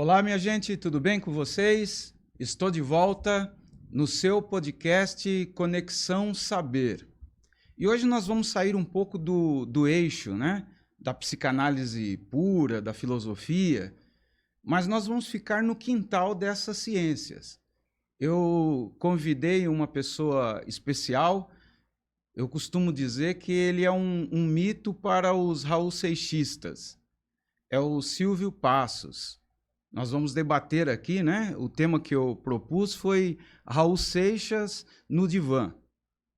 Olá, minha gente, tudo bem com vocês? Estou de volta no seu podcast Conexão Saber. E hoje nós vamos sair um pouco do eixo, né? Da psicanálise pura, da filosofia, mas nós vamos ficar no quintal dessas ciências. Eu convidei uma pessoa especial. Eu costumo dizer que ele é um mito para os Raul Seixistas. É o Silvio Passos. Nós vamos debater aqui, né? O tema que eu propus foi Raul Seixas no divã.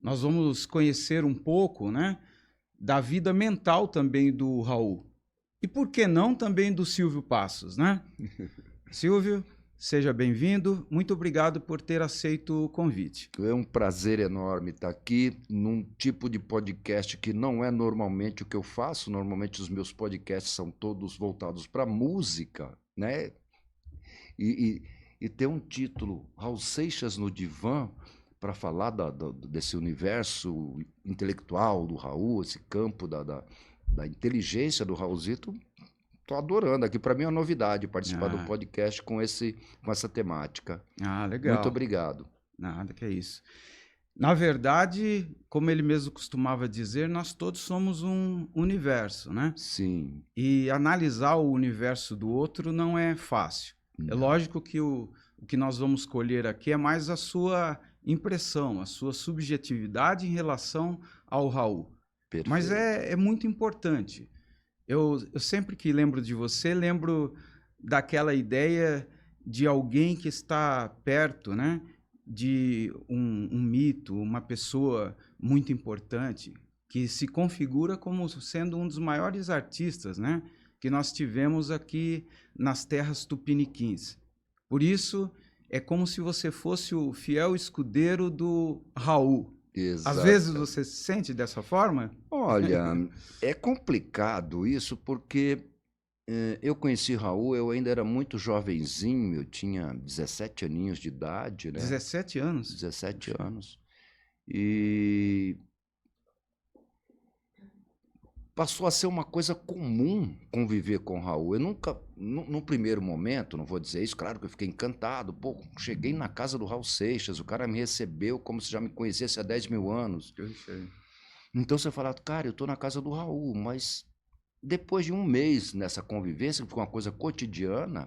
Nós vamos conhecer um pouco, né, da vida mental também do Raul. E por que não também do Silvio Passos, né? Silvio, seja bem-vindo. Muito obrigado por ter aceito o convite. É um prazer enorme estar aqui num tipo de podcast que não é normalmente o que eu faço. Normalmente os meus podcasts são todos voltados para música, né? E ter um título, Raul Seixas no divã, para falar desse universo intelectual do Raul, esse campo da inteligência do Raulzito, estou adorando. Aqui para mim é uma novidade participar do podcast com essa temática. Legal. Muito obrigado. Nada, que é isso. Na verdade, como ele mesmo costumava dizer, nós todos somos um universo, né? Sim. E analisar o universo do outro não é fácil. É lógico que o que nós vamos colher aqui é mais a sua impressão, a sua subjetividade em relação ao Raul. Perfeito. Mas é muito importante. Eu sempre que lembro de você, lembro daquela ideia de alguém que está perto, né? De um mito, uma pessoa muito importante, que se configura como sendo um dos maiores artistas, né, que nós tivemos aqui nas terras tupiniquins. Por isso, é como se você fosse o fiel escudeiro do Raul. Exato. Às vezes você se sente dessa forma? Olha, é complicado isso porque eu conheci Raul, eu ainda era muito jovenzinho, eu tinha 17 aninhos de idade, né? 17 anos? 17 anos. E passou a ser uma coisa comum conviver com Raul. Eu nunca, no primeiro momento, não vou dizer isso, claro que eu fiquei encantado. Pô, cheguei na casa do Raul Seixas, o cara me recebeu como se já me conhecesse há 10 mil anos. Então você fala, cara, eu estou na casa do Raul, mas depois de um mês nessa convivência, que foi uma coisa cotidiana,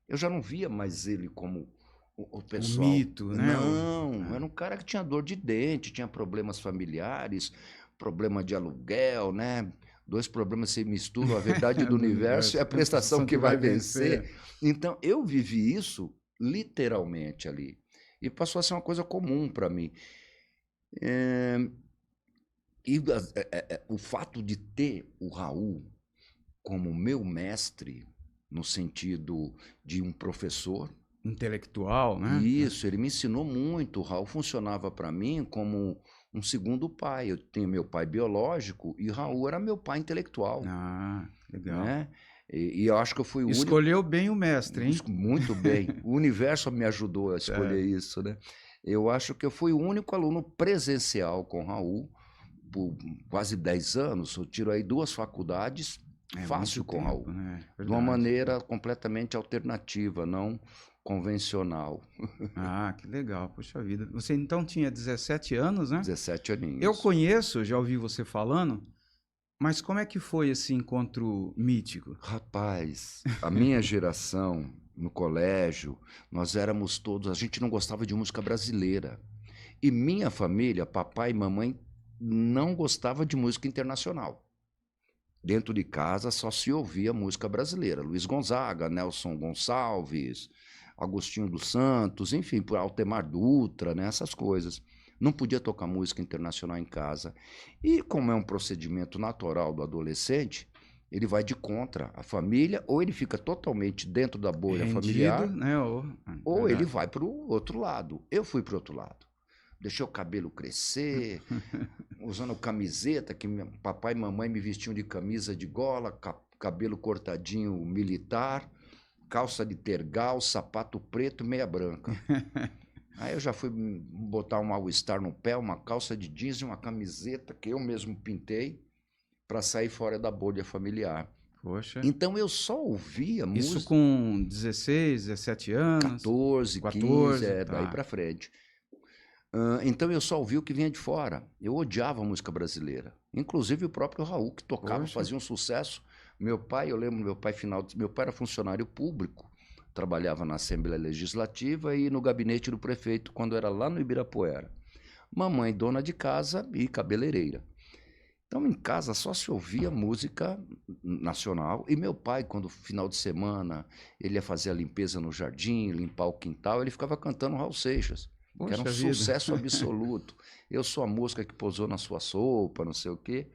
eu já não via mais ele como o pessoal. O mito, né? Não, era um cara que tinha dor de dente, tinha problemas familiares, problema de aluguel, né? Dois problemas se misturam, a verdade do universo é a prestação que vai vencer. Então, eu vivi isso literalmente ali. E passou a ser uma coisa comum para mim. E o fato de ter o Raul como meu mestre, no sentido de um professor intelectual, né? Isso, ele me ensinou muito. O Raul funcionava para mim como um segundo pai. Eu tenho meu pai biológico e Raul era meu pai intelectual. Legal. Né? E eu acho que eu fui o único... Escolheu bem o mestre, hein? Muito bem. O universo me ajudou a escolher isso, né? Eu acho que eu fui o único aluno presencial com Raul por quase 10 anos. Eu tiro aí 2 faculdades fácil com Raul. Né? De uma maneira completamente alternativa, não convencional. Que legal, puxa vida. Você então tinha 17 anos, né? 17 aninhos. Eu conheço, já ouvi você falando, mas como é que foi esse encontro mítico? Rapaz, a minha geração, no colégio, nós éramos todos... A gente não gostava de música brasileira. E minha família, papai e mamãe, não gostava de música internacional. Dentro de casa só se ouvia música brasileira. Luiz Gonzaga, Nelson Gonçalves, Agostinho dos Santos, enfim, por Altemar Dutra, né, essas coisas. Não podia tocar música internacional em casa. E como é um procedimento natural do adolescente, ele vai de contra a família, ou ele fica totalmente dentro da bolha familiar, né? Ou ele vai para o outro lado. Eu fui para o outro lado. Deixei o cabelo crescer, usando camiseta, que papai e mamãe me vestiam de camisa de gola, cabelo cortadinho militar, calça de tergal, sapato preto, meia branca. Aí eu já fui botar um All-Star no pé, uma calça de jeans e uma camiseta que eu mesmo pintei para sair fora da bolha familiar. Poxa. Então eu só ouvia Isso música com 16, 17 anos? 14, 14, 15, daí tá. para frente. Então eu só ouvia o que vinha de fora. Eu odiava a música brasileira. Inclusive o próprio Raul, que tocava, Poxa. fazia um sucesso. Meu pai, eu lembro, meu pai era funcionário público, trabalhava na Assembleia Legislativa e no gabinete do prefeito, quando era lá no Ibirapuera. Mamãe, dona de casa e cabeleireira. Então, em casa só se ouvia música nacional. E meu pai, quando final de semana ele ia fazer a limpeza no jardim, limpar o quintal, ele ficava cantando Raul Seixas, que era um Poxa vida. sucesso absoluto. Eu sou a mosca que pousou na sua sopa, não sei o quê.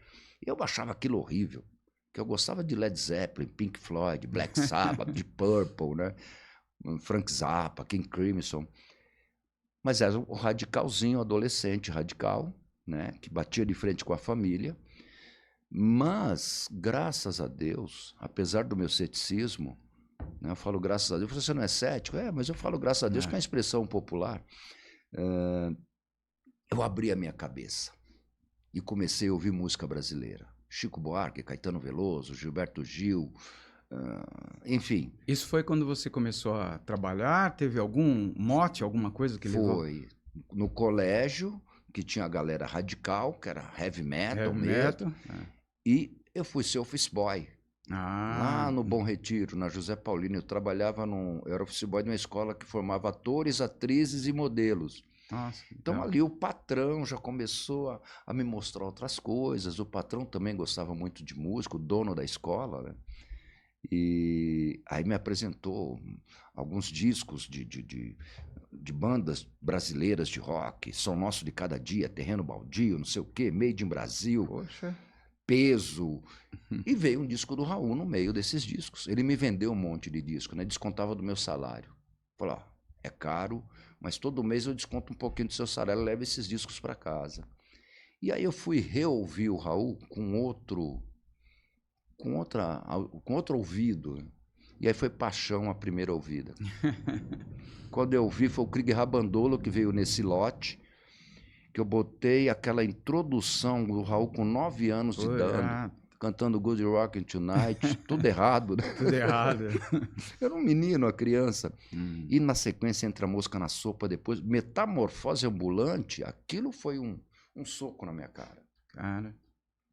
Eu achava aquilo horrível, que eu gostava de Led Zeppelin, Pink Floyd, Black Sabbath, Deep Purple, né? Frank Zappa, King Crimson. Mas era o radicalzinho, adolescente radical, né? Que batia de frente com a família. Mas, graças a Deus, apesar do meu ceticismo, né, eu falo graças a Deus, você não é cético? Mas eu falo graças a Deus, que é uma expressão popular. Eu abri a minha cabeça e comecei a ouvir música brasileira. Chico Buarque, Caetano Veloso, Gilberto Gil, enfim. Isso foi quando você começou a trabalhar? Teve algum mote, alguma coisa que levou? Foi no colégio, que tinha a galera radical, que era heavy metal Heavy mesmo. metal? E eu fui ser office boy. Lá Ah, no Bom Retiro, na José Paulino, eu era office boy de uma escola que formava atores, atrizes e modelos. nossa, que Então legal. ali o patrão já começou a me mostrar outras coisas. O patrão também gostava muito de música, o dono da escola, né? E aí me apresentou alguns discos de bandas brasileiras de rock, Som Nosso de Cada Dia, Terreno Baldio, não sei o quê, Made in Brasil, Poxa. Peso. E veio um disco do Raul no meio desses discos. Ele me vendeu um monte de disco, né? Descontava do meu salário. Falou, ó, é caro, mas todo mês eu desconto um pouquinho do seu salário, leva esses discos para casa. E aí eu fui reouvir o Raul com outro ouvido. E aí foi paixão a primeira ouvida. Quando eu ouvi, foi o Krieg Rabandolo que veio nesse lote, que eu botei aquela introdução do Raul com 9 anos de idade, cantando Good Rockin' Tonight, tudo errado, né? Tudo errado. Era um menino, uma criança. E na sequência entra a Mosca na Sopa depois, Metamorfose Ambulante, aquilo foi um soco na minha cara. Cara.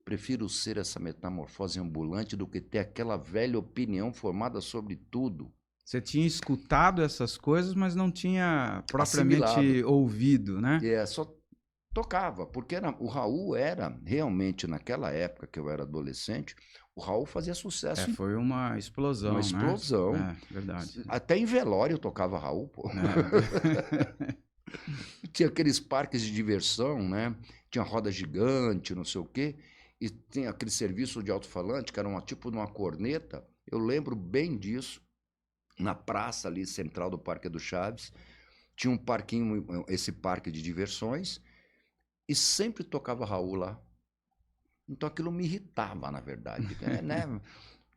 Prefiro ser essa metamorfose ambulante do que ter aquela velha opinião formada sobre tudo. Você tinha escutado essas coisas, mas não tinha propriamente Assimilado. ouvido, né? Só tocava, porque o Raul era, realmente, naquela época que eu era adolescente, o Raul fazia sucesso. Foi uma explosão, Uma explosão. Né? Verdade. Até em velório eu tocava Raul, pô. Tinha aqueles parques de diversão, né? Tinha roda gigante, não sei o quê. E tinha aquele serviço de alto-falante, que era tipo de uma corneta. Eu lembro bem disso. Na praça ali central do Parque do Chaves, tinha um parquinho, esse parque de diversões, e sempre tocava Raul lá. Então aquilo me irritava, na verdade. Né?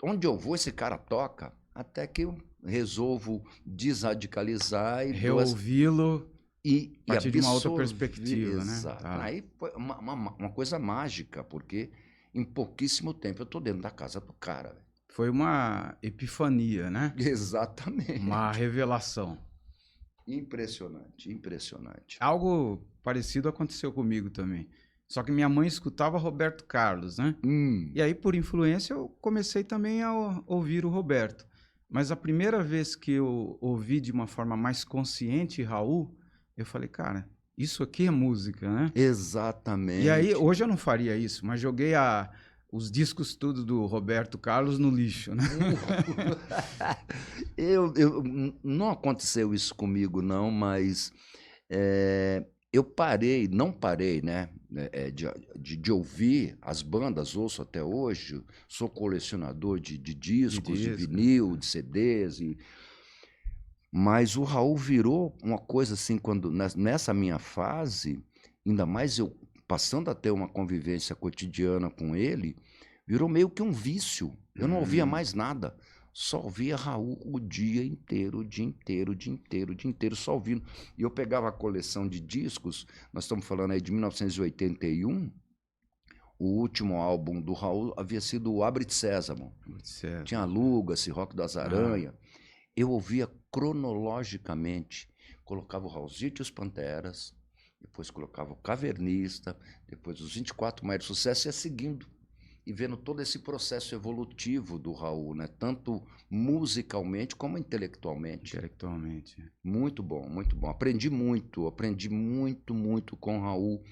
Onde eu vou, esse cara toca, até que eu resolvo desradicalizar e reouvi-lo e a partir de uma outra perspectiva, exato, né? Tá. Aí foi uma coisa mágica, porque em pouquíssimo tempo eu estou dentro da casa do cara. Foi uma epifania, né? Exatamente. Uma revelação. Impressionante, impressionante. Algo parecido aconteceu comigo também. Só que minha mãe escutava Roberto Carlos, né? E aí, por influência, eu comecei também a ouvir o Roberto. Mas a primeira vez que eu ouvi de uma forma mais consciente Raul, eu falei, cara, isso aqui é música, né? Exatamente. E aí, hoje eu não faria isso, mas joguei os discos tudo do Roberto Carlos no lixo, né? Não aconteceu isso comigo, não, mas eu não parei, né, de ouvir as bandas, ouço até hoje, sou colecionador de discos, de vinil, de CDs, mas o Raul virou uma coisa assim, nessa minha fase, ainda mais eu passando a ter uma convivência cotidiana com ele, virou meio que um vício. Eu não ouvia mais nada, só ouvia Raul o dia inteiro, o dia inteiro, o dia inteiro, o dia inteiro, só ouvindo. E eu pegava a coleção de discos, nós estamos falando aí de 1981, O último álbum do Raul havia sido o Abre de Sésamo. Certo. Tinha Aluga-se, Rock das Aranha. Eu ouvia cronologicamente. Colocava o Raulzito e os Panteras, depois colocava o Cavernista, depois os 24 Mais de Sucesso, e ia seguindo. E vendo todo esse processo evolutivo do Raul, né? Tanto musicalmente como intelectualmente. Intelectualmente. Muito bom, muito bom. Aprendi muito com o Raul.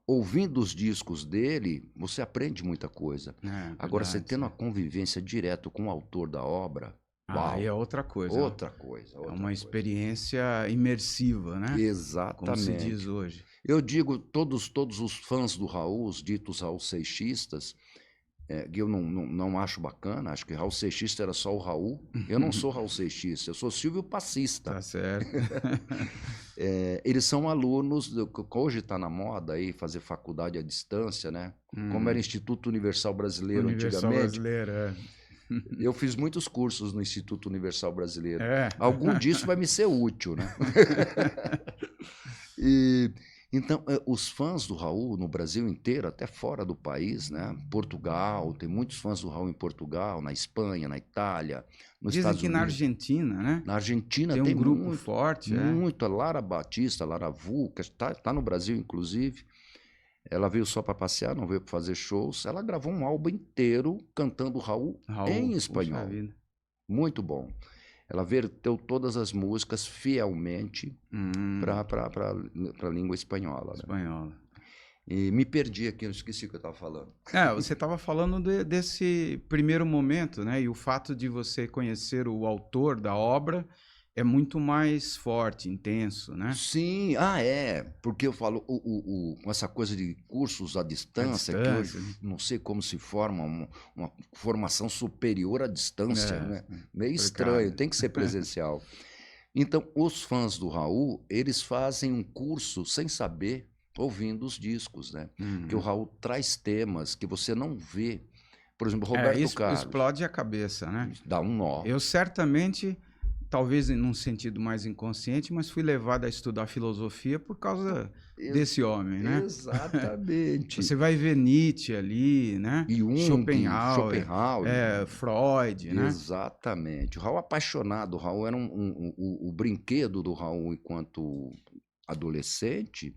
Ouvindo os discos dele, você aprende muita coisa. Agora, você tendo a convivência direta com o autor da obra, uau, aí é outra coisa. Outra coisa. É uma experiência imersiva, né? Exatamente. Como se diz hoje. Eu digo, todos os fãs do Raul, os ditos Raul Seixistas, que eu não acho bacana, acho que Raul Seixista era só o Raul. Eu não sou Raul Seixista, eu sou Silvio Passista. Tá certo. Eles são alunos, hoje está na moda aí fazer faculdade à distância, né? Como era Instituto Universal Brasileiro antigamente. Brasileiro, Eu fiz muitos cursos no Instituto Universal Brasileiro. Algum disso vai me ser útil, né? Então, os fãs do Raul no Brasil inteiro, até fora do país, né? Portugal, tem muitos fãs do Raul em Portugal, na Espanha, na Itália, nos Estados Unidos. Dizem que na Argentina, né? Na Argentina tem um grupo muito, forte. Muito. A Lara Batista, Lara Vulca, está no Brasil, inclusive. Ela veio só para passear, não veio para fazer shows. Ela gravou um álbum inteiro cantando Raul em espanhol. Muito bom. Ela verteu todas as músicas fielmente para a língua espanhola. Espanhola. Né? E me perdi aqui, eu esqueci o que eu estava falando. Você estava falando desse primeiro momento, né? E o fato de você conhecer o autor da obra é muito mais forte, intenso, né? Sim, porque eu falo com essa coisa de cursos à distância, que hoje não sei como se forma uma formação superior à distância, né? Meio estranho, tem que ser presencial. Então, os fãs do Raul, eles fazem um curso sem saber, ouvindo os discos, né? Porque o Raul traz temas que você não vê. Por exemplo, Roberto Carlos. Explode a cabeça, né? Dá um nó. Eu certamente... talvez num sentido mais inconsciente, mas fui levado a estudar filosofia por causa desse homem, né? Exatamente. Você vai ver Nietzsche ali, né? Jung, Schopenhauer, Freud, né? Exatamente. O Raul apaixonado. O Raul era o brinquedo do Raul enquanto adolescente.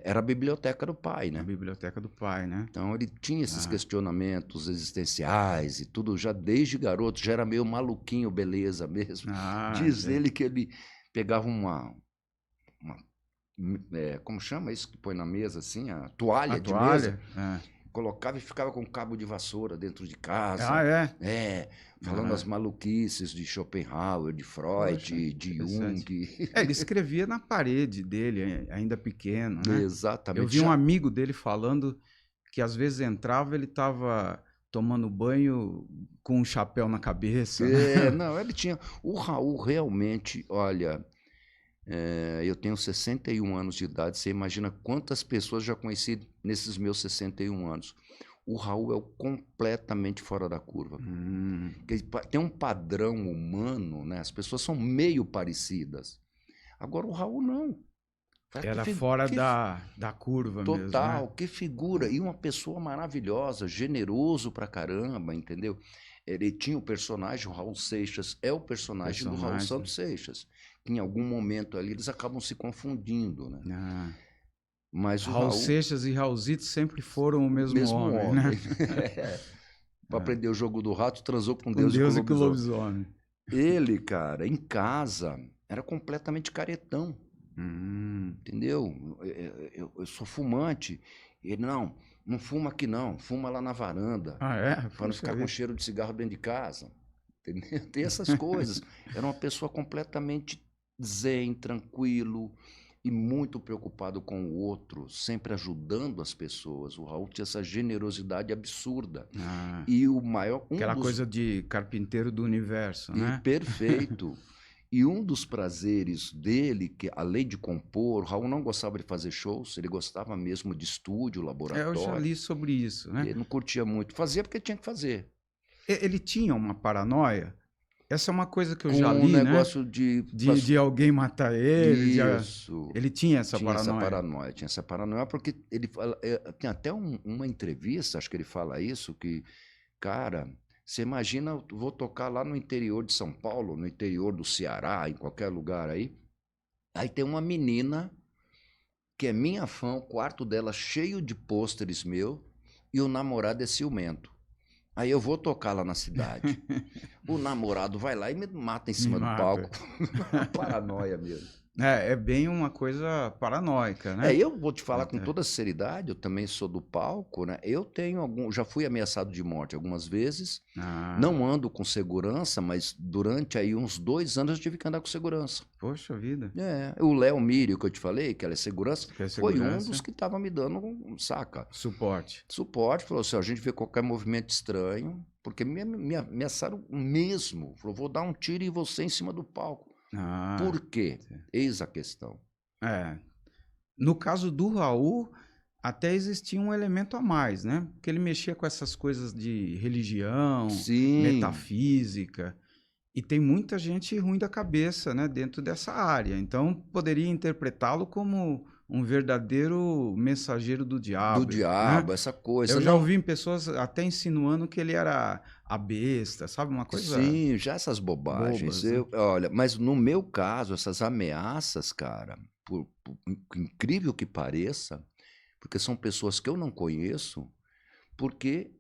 Era a biblioteca do pai, né? A biblioteca do pai, né? Então ele tinha esses questionamentos existenciais e tudo, já desde garoto, já era meio maluquinho, beleza mesmo. Diz ele que ele pegava como chama isso que põe na mesa, assim, a toalha de mesa, colocava e ficava com um cabo de vassoura dentro de casa. Falando as maluquices de Schopenhauer, de Freud, de Jung. Ele escrevia na parede dele, ainda pequeno, né? Exatamente. Eu vi um amigo dele falando que às vezes entrava, ele estava tomando banho com um chapéu na cabeça. Não, ele tinha... O Raul realmente, olha... eu tenho 61 anos de idade, você imagina quantas pessoas já conheci nesses meus 61 anos. O Raul é completamente fora da curva. Tem um padrão humano, né? As pessoas são meio parecidas. Agora o Raul não. Era fora da curva total, mesmo. Total, que figura. E uma pessoa maravilhosa, generoso pra caramba, entendeu? Ele tinha o personagem, o Raul Seixas é o personagem do Raul Santos Seixas. Em algum momento ali eles acabam se confundindo, né? Mas o Raul Seixas e Raulzito sempre foram o mesmo homem. Né? Para aprender o jogo do rato, transou com Deus e com o lobisomem. Ele, cara, em casa, era completamente caretão. Entendeu? Eu sou fumante. Ele, não fuma aqui não, fuma lá na varanda. Para não ficar com cheiro de cigarro dentro de casa. Entendeu? Tem essas coisas. Era uma pessoa completamente zen, tranquilo e muito preocupado com o outro, sempre ajudando as pessoas. O Raul tinha essa generosidade absurda. E o maior... Aquela coisa de carpinteiro do universo, né? Perfeito. E um dos prazeres dele, que além de compor, o Raul não gostava de fazer shows, ele gostava mesmo de estúdio, laboratório. Eu já li sobre isso, né? Ele não curtia muito. Fazia porque tinha que fazer. Ele tinha uma paranoia Essa é uma coisa que eu com já um li, né? negócio De alguém matar ele. Isso. Ele tinha essa Tinha essa paranoia. paranoia, tinha essa paranoia, porque ele fala, tem até uma entrevista, acho que ele fala isso, que, cara, você imagina, eu vou tocar lá no interior de São Paulo, no interior do Ceará, em qualquer lugar aí tem uma menina que é minha fã, o quarto dela cheio de pôsteres meu, e o namorado é ciumento. Aí eu vou tocar lá na cidade. O namorado vai lá e me mata em Me cima do mata. palco. Paranoia mesmo. É bem uma coisa paranoica, né? Eu vou te falar com Até. toda sinceridade, eu também sou do palco, né? Eu tenho já fui ameaçado de morte algumas vezes. Ah, Não ando com segurança, mas durante aí uns 2 anos eu tive que andar com segurança. poxa vida. O Léo Mírio, que eu te falei, que ela é segurança, Que é foi um segurança. dos que estava me dando saca. Suporte. Suporte, falou assim, ó, a gente vê qualquer movimento estranho, porque me ameaçaram mesmo. Falou, vou dar um tiro em você em cima do palco. Ah, Por quê? Eis a questão. é. No caso do Raul, até existia um elemento a mais, né? Porque ele mexia com essas coisas de religião, Sim. metafísica, e tem muita gente ruim da cabeça, né, dentro dessa área. Então, poderia interpretá-lo como um verdadeiro mensageiro do diabo, Do diabo, essa coisa. Eu já Não, ouvi pessoas até insinuando que ele era a besta, sabe? Uma coisa sim, já essas bobagens. bobas, né? Olha, mas no meu caso, essas ameaças, cara, por incrível que pareça, porque são pessoas que eu não conheço, porque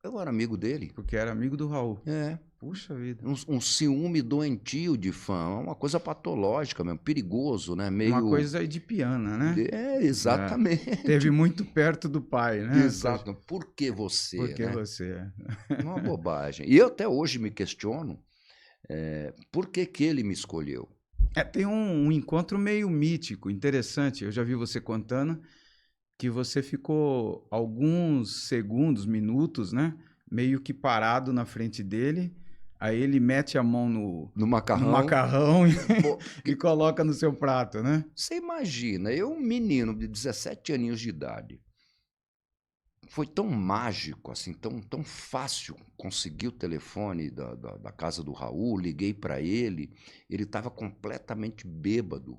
eu era amigo dele. Porque era amigo do Raul. É. Puxa vida. Um ciúme doentio de fã, uma coisa patológica mesmo, perigoso, né? Uma coisa edipiana, né? Exatamente. Teve muito perto do pai, né? Exato. Por que você? Por que né? você? Uma bobagem. E eu até hoje me questiono por que ele me escolheu. Tem um encontro meio mítico, interessante. Eu já vi você contando que você ficou alguns segundos, minutos, né? Meio que parado na frente dele. Aí ele mete a mão No macarrão. no macarrão Pô, e coloca no seu prato, né? você imagina, eu, um menino de 17 aninhos de idade, foi tão mágico, assim, tão fácil conseguir o telefone da casa do Raul, liguei para ele estava completamente bêbado.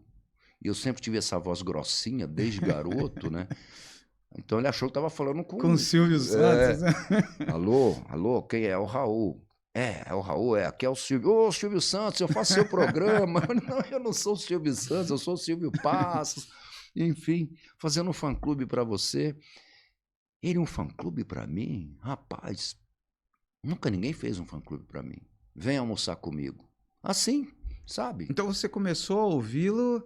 E eu sempre tive essa voz grossinha desde garoto, né? Então ele achou que estava falando com... Com o Silvio Santos. né? Alô, quem é? É o Raul. É o Raul, aqui é o Silvio. Ô, Silvio Santos, eu faço seu programa. Não, eu não sou o Silvio Santos, eu sou o Silvio Passos. Enfim, fazendo um fã-clube para você. Ele um fã-clube para mim? Rapaz, nunca ninguém fez um fã-clube para mim. Vem almoçar comigo. Assim, sabe? Então você começou a ouvi-lo,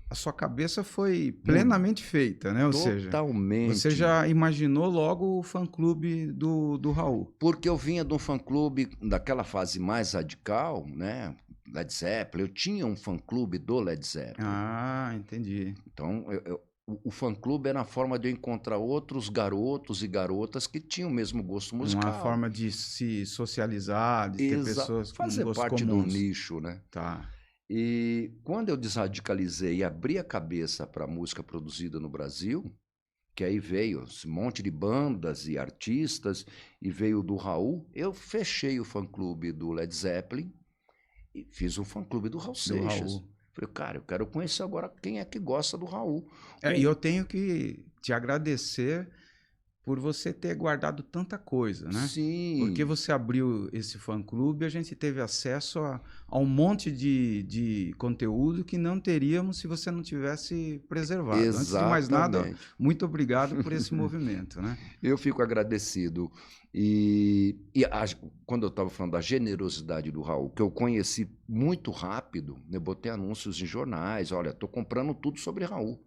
a sua cabeça foi plenamente feita, né? Ou seja, Totalmente. você já imaginou logo o fã-clube do Raul. Porque eu vinha de um fã-clube daquela fase mais radical, né? Led Zeppelin. Eu tinha um fã-clube do Led Zeppelin. Ah, entendi. Então, o fã-clube era a forma de eu encontrar outros garotos e garotas que tinham o mesmo gosto musical. Uma forma de se socializar, de ter pessoas com fazer gostos parte comuns. de um nicho, né? Tá. E quando eu desradicalizei e abri a cabeça para a música produzida no Brasil, que aí veio esse monte de bandas e artistas, e veio do Raul, eu fechei o fã-clube do Led Zeppelin e fiz o fã-clube do Raul Seixas. Raul. Falei, cara, eu quero conhecer agora quem é que gosta do Raul. E eu tenho que te agradecer por você ter guardado tanta coisa, né? Sim. Porque você abriu esse fã-clube, a gente teve acesso a um monte de conteúdo que não teríamos se você não tivesse preservado. Exatamente. Antes de mais nada, muito obrigado por esse movimento, né? Eu fico agradecido. Quando eu estava falando da generosidade do Raul, que eu conheci muito rápido, eu botei anúncios em jornais, olha, estou comprando tudo sobre Raul.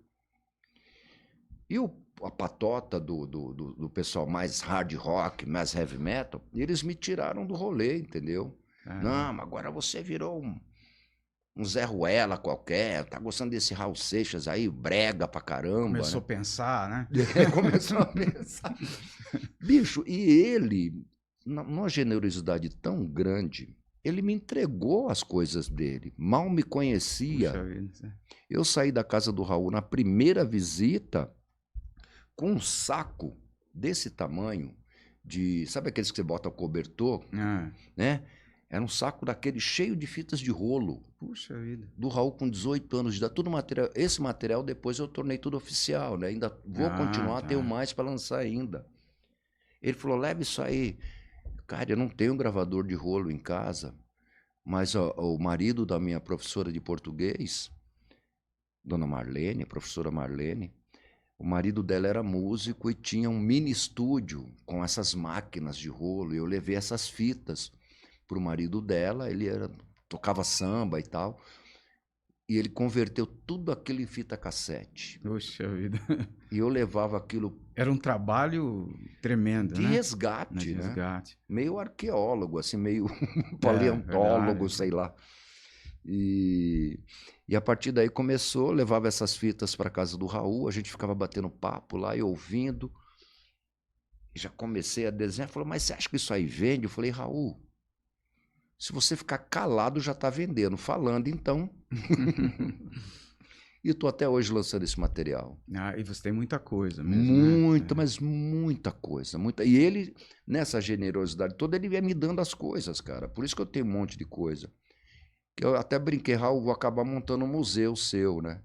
E a patota do pessoal mais hard rock, mais heavy metal, eles me tiraram do rolê, entendeu? Não, agora você virou um Zé Ruela qualquer, tá gostando desse Raul Seixas aí, brega pra caramba. Começou a pensar, né? Começou a pensar. Bicho, e ele, numa generosidade tão grande, ele me entregou as coisas dele. Mal me conhecia. Puxa vida. Eu saí da casa do Raul na primeira visita com um saco desse tamanho, sabe aqueles que você bota o cobertor, né? Era um saco daquele cheio de fitas de rolo. Puxa vida. Do Raul com 18 anos de idade. Tudo material. Esse material depois eu tornei tudo oficial, né? Ainda vou continuar, Tá. tenho mais para lançar ainda. Ele falou, leva isso aí. Cara, eu não tenho um gravador de rolo em casa, mas o marido da minha professora de português, dona Marlene, professora Marlene, o marido dela era músico e tinha um mini estúdio com essas máquinas de rolo. E eu levei essas fitas para o marido dela, tocava samba e tal, e ele converteu tudo aquilo em fita cassete. Puxa vida. E eu levava aquilo... Era um trabalho tremendo, de né? resgate, De né? resgate. Meio arqueólogo, assim, meio paleontólogo, verdade. sei lá. E a partir daí começou, levava essas fitas para casa do Raul, a gente ficava batendo papo lá e ouvindo. Já comecei a desenhar, falou, mas você acha que isso aí vende? Eu falei, Raul, se você ficar calado já está vendendo, falando então. E estou até hoje lançando esse material. E você tem muita coisa mesmo, Muita, né? mas muita coisa. Muita. E ele, nessa generosidade toda, ele ia me dando as coisas, cara. Por isso que eu tenho um monte de coisa. Que eu até brinquei, Raul, vou acabar montando um museu seu, né?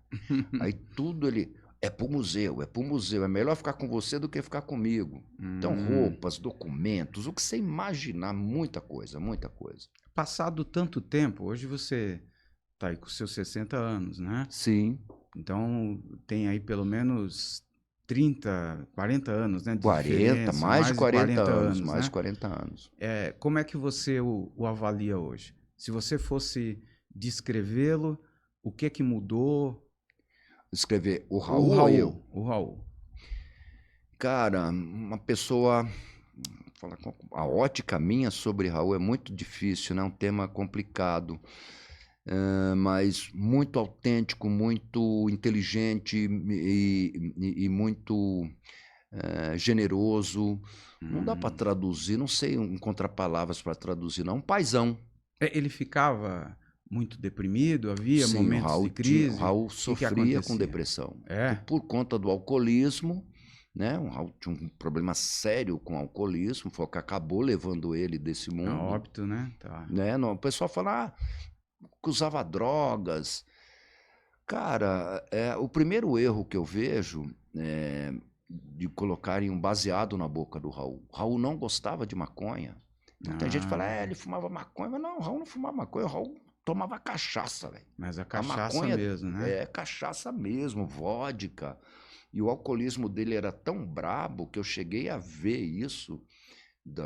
Aí tudo ele... É pro museu, é pro museu. É melhor ficar com você do que ficar comigo. Então, roupas, documentos, o que você imaginar, muita coisa, muita coisa. Passado tanto tempo, hoje você tá aí com seus 60 anos, né? Sim. Então, tem aí pelo menos 30, 40 anos, né? De 40, diferença, mais de 40 anos, né? mais de 40 anos. Como é que você o avalia hoje? Se você fosse descrevê-lo, o que é que mudou? Escrever o Raul ou eu? O Raul. Cara, uma pessoa... A ótica minha sobre Raul é muito difícil, né? É um tema complicado, mas muito autêntico, muito inteligente e muito generoso. Não dá para traduzir, não sei encontrar palavras para traduzir, não. Um paizão. Ele ficava muito deprimido? Havia Sim, momentos de crise? o Raul que sofria acontecia? com depressão. É? Por conta do alcoolismo, né? O Raul tinha um problema sério com o alcoolismo, foi o que acabou levando ele desse mundo. Óbito, né? Tá. Né? Não, o pessoal fala que usava drogas. Cara, o primeiro erro que eu vejo é de colocarem um baseado na boca do Raul. O Raul não gostava de maconha. Então, tem gente que fala, ele fumava maconha, mas não, o Raul não fumava maconha, o Raul tomava cachaça, velho. Mas a cachaça maconha mesmo, né? É cachaça mesmo, vodka. E o alcoolismo dele era tão brabo que eu cheguei a ver isso de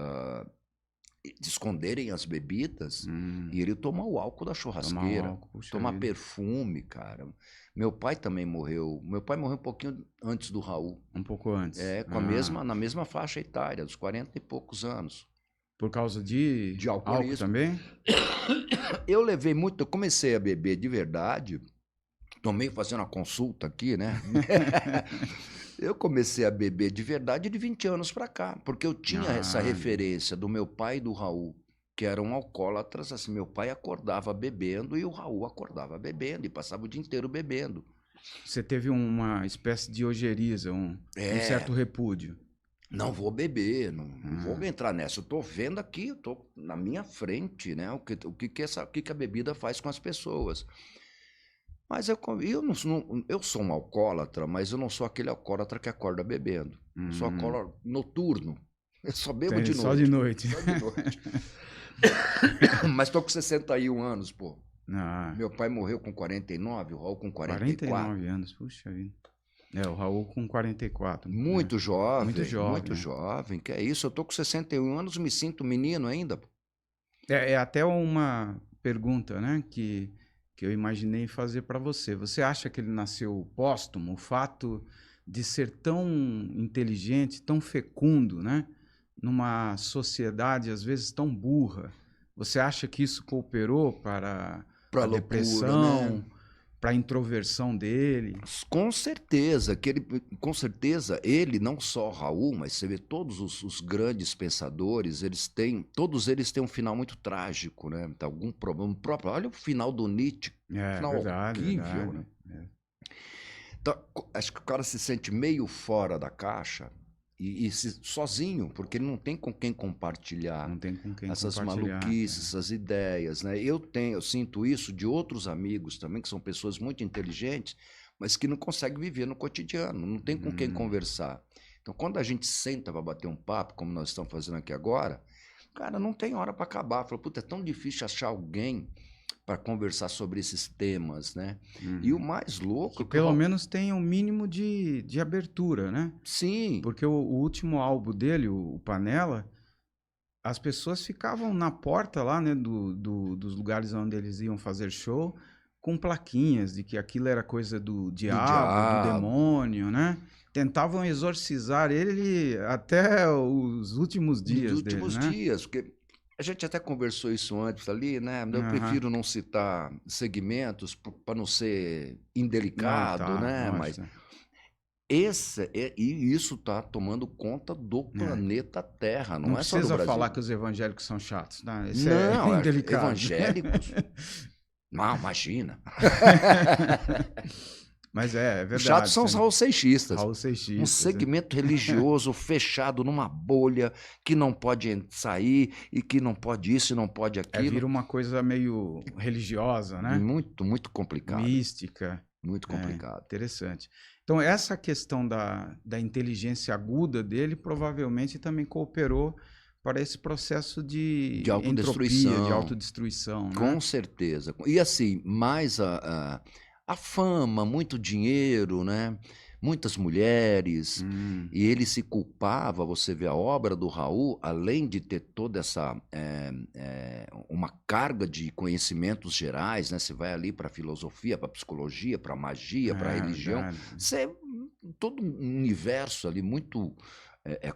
esconderem as bebidas e ele tomar o álcool da churrasqueira, tomar perfume, cara. Meu pai também morreu. Meu pai morreu um pouquinho antes do Raul. Um pouco antes. Na mesma faixa etária, dos 40 e poucos anos. Por causa de alcoolismo álcool também? Eu comecei a beber de verdade, tomei fazendo uma consulta aqui, né? Eu comecei a beber de verdade de 20 anos para cá, porque eu tinha essa referência do meu pai e do Raul, que eram alcoólatras. Assim, meu pai acordava bebendo e o Raul acordava bebendo e passava o dia inteiro bebendo. Você teve uma espécie de ojeriza, um certo repúdio. Não vou beber, não vou entrar nessa. Eu tô vendo aqui, eu tô na minha frente, né? O que a bebida faz com as pessoas. Mas eu sou um alcoólatra, mas eu não sou aquele alcoólatra que acorda bebendo. Eu sou alcoólatra noturno. Eu só bebo de noite. Só de noite. Só de noite. Mas tô com 61 anos, pô. Meu pai morreu com 49, o Raul com 44. 49 anos, puxa vida. O Raul com 44. Muito jovem. Muito jovem. Muito jovem. Que é isso? Eu tô com 61 anos, me sinto menino ainda. É até uma pergunta, né, que eu imaginei fazer para você. Você acha que ele nasceu póstumo? O fato de ser tão inteligente, tão fecundo, né, numa sociedade às vezes tão burra, você acha que isso cooperou para a depressão, né? Para a introversão dele? Com certeza, ele, não só Raul, mas você vê todos os grandes pensadores, todos eles têm um final muito trágico, né? Algum problema próprio. Olha o final do Nietzsche, final horrível, né? Então, acho que o cara se sente meio fora da caixa sozinho, porque ele não tem com quem compartilhar Não tem com quem essas compartilhar. maluquices, essas ideias, né? Eu sinto isso de outros amigos também, que são pessoas muito inteligentes, mas que não conseguem viver no cotidiano, não tem com quem conversar. Então, quando a gente senta para bater um papo, como nós estamos fazendo aqui agora, cara, não tem hora para acabar. Fala, puta, é tão difícil achar alguém para conversar sobre esses temas, né? E o mais louco... Que pelo menos tenha um mínimo de abertura, né? Sim. Porque o último álbum dele, o Panela, as pessoas ficavam na porta lá, né, dos lugares onde eles iam fazer show, com plaquinhas de que aquilo era coisa do diabo, do demônio, né? Tentavam exorcizar ele até os últimos dias Nos dele, últimos né? dias, porque a gente até conversou isso antes ali, né? Eu prefiro não citar segmentos para não ser indelicado, né? Mas isso está tomando conta do planeta Terra, não é só do Brasil. Não precisa falar que os evangélicos são chatos, né? Isso não, é indelicado. Evangélicos... Não, imagina. Mas é verdade. Os chatos são os Raul Seixistas. Um segmento religioso fechado numa bolha que não pode sair e que não pode isso e não pode aquilo. Vira uma coisa meio religiosa, né? Muito, muito complicado. Mística. Muito complicado. Interessante. Então, essa questão da inteligência aguda dele provavelmente também cooperou para esse processo de autodestruição. Entropia, de autodestruição. Né? Com certeza. E assim, mais a fama, muito dinheiro, né? Muitas mulheres, e ele se culpava. Você vê a obra do Raul, além de ter toda essa uma carga de conhecimentos gerais, né? Você vai ali para a filosofia, para a psicologia, para a magia, para a religião, você todo um universo ali muito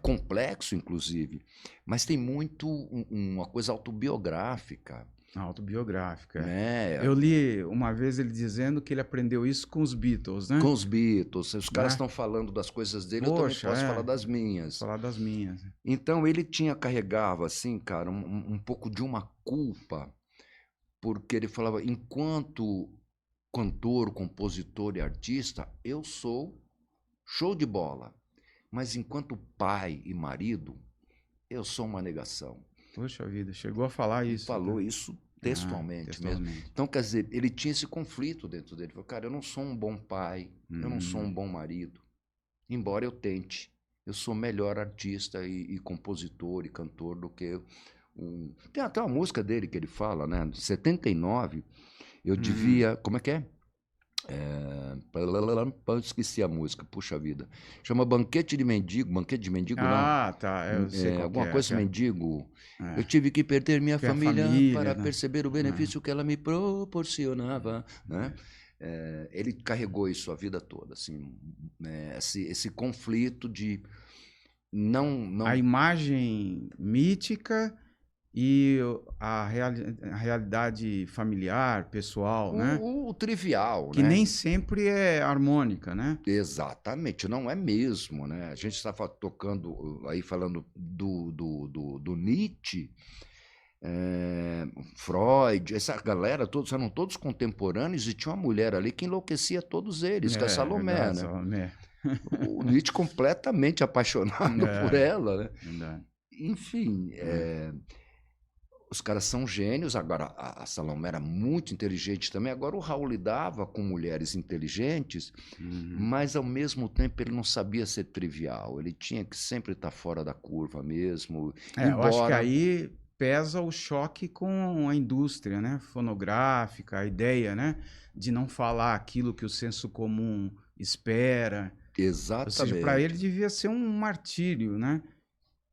complexo, inclusive, mas tem muito uma coisa autobiográfica. Autobiográfica. Né? Eu li uma vez ele dizendo que ele aprendeu isso com os Beatles, né? Com os Beatles. Os caras estão falando das coisas dele, eu também posso falar das minhas. Falar das minhas. Então ele carregava, assim, cara, um pouco de uma culpa, porque ele falava, enquanto cantor, compositor e artista, eu sou show de bola. Mas enquanto pai e marido, eu sou uma negação. Poxa vida, chegou a falar isso. Falou isso textualmente mesmo. Então, quer dizer, ele tinha esse conflito dentro dele. Ele falou, cara, eu não sou um bom pai, eu não sou um bom marido, embora eu tente. Eu sou melhor artista e compositor e cantor do que Tem até uma música dele que ele fala, né? De 79, eu devia... Como é que é? Esqueci a música, puxa vida. Chama Banquete de Mendigo. Banquete de Mendigo, não. Tá. Eu sei alguma coisa mendigo. Eu tive que perder minha família para perceber o benefício que ela me proporcionava, né? Ele carregou isso a vida toda, assim, esse conflito de não... A imagem mítica e a realidade familiar, pessoal, né? O trivial, que né? nem sempre é harmônica, né? Exatamente, não é mesmo, né? A gente está tocando aí, falando do Nietzsche, Freud, essa galera, eram todos contemporâneos, e tinha uma mulher ali que enlouquecia todos eles, que é a Salomé, verdade, né? Salomé. O Nietzsche completamente apaixonado por ela, né? Verdade. Enfim, os caras são gênios. Agora, a Salomé era muito inteligente também. Agora, o Raul lidava com mulheres inteligentes, mas, ao mesmo tempo, ele não sabia ser trivial. Ele tinha que sempre estar fora da curva mesmo. Eu acho que aí pesa o choque com a indústria, né? Fonográfica, a ideia, né? De não falar aquilo que o senso comum espera. Exatamente. Ou seja, para ele devia ser um martírio, né?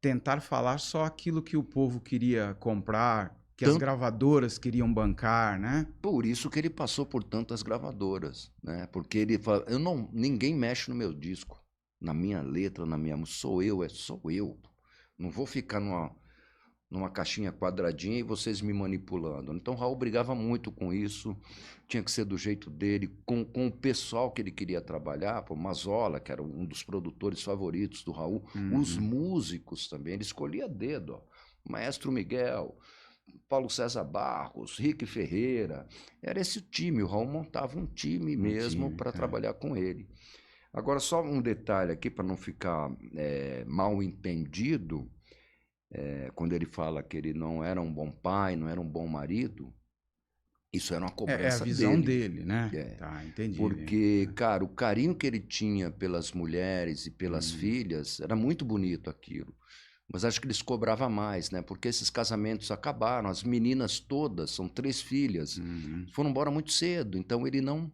Tentar falar só aquilo que o povo queria comprar, que as gravadoras queriam bancar, né? Por isso que ele passou por tantas gravadoras, né? Porque ele fala, ninguém mexe no meu disco, na minha letra, na minha música, sou eu. Não vou ficar numa caixinha quadradinha e vocês me manipulando. Então, Raul brigava muito com isso, tinha que ser do jeito dele, com o pessoal que ele queria trabalhar, o Mazzola, que era um dos produtores favoritos do Raul, os músicos também, ele escolhia a dedo, Maestro Miguel, Paulo César Barros, Rick Ferreira, era esse o time, o Raul montava um time mesmo para trabalhar com ele. Agora, só um detalhe aqui, para não ficar mal entendido, quando ele fala que ele não era um bom pai, não era um bom marido, isso era uma É a cobrança visão dele. dele, né? É, Tá, entendi. porque, cara, o carinho que ele tinha pelas mulheres e pelas Hum, filhas, era muito bonito aquilo. Mas acho que eles cobravam mais, né? Porque esses casamentos acabaram, as meninas todas, são 3 filhas, uhum, foram embora muito cedo, então ele não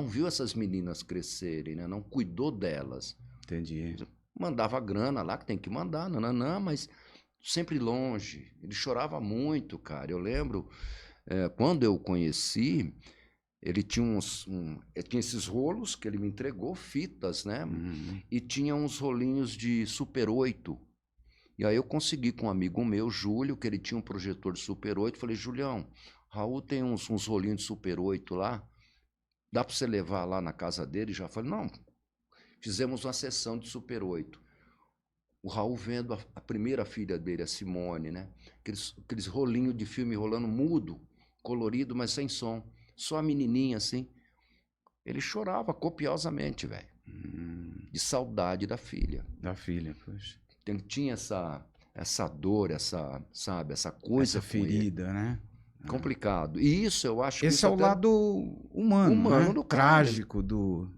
viu essas meninas crescerem, né? Não cuidou delas. entendi. Mandava grana lá, que tem que mandar, nananã, mas sempre longe. Ele chorava muito, cara. Eu lembro, quando eu o conheci, ele tinha ele tinha esses rolos que ele me entregou, fitas, né? Uhum, E tinha uns rolinhos de Super 8. E aí eu consegui com um amigo meu, Júlio, que ele tinha um projetor de Super 8. Falei, Julião, Raul tem uns rolinhos de Super 8 lá, dá para você levar lá na casa dele? Já falei, não, fizemos uma sessão de Super 8. O Raul vendo a primeira filha dele, a Simone, né? Aqueles rolinhos de filme rolando mudo, colorido, mas sem som. Só a menininha assim. Ele chorava copiosamente, velho, de saudade da filha. da filha, poxa. Ele tinha essa dor, sabe, essa coisa Essa com ele. ferida, né? Complicado. E isso, eu acho que Esse isso é o até lado humano, humano né? do cara. Trágico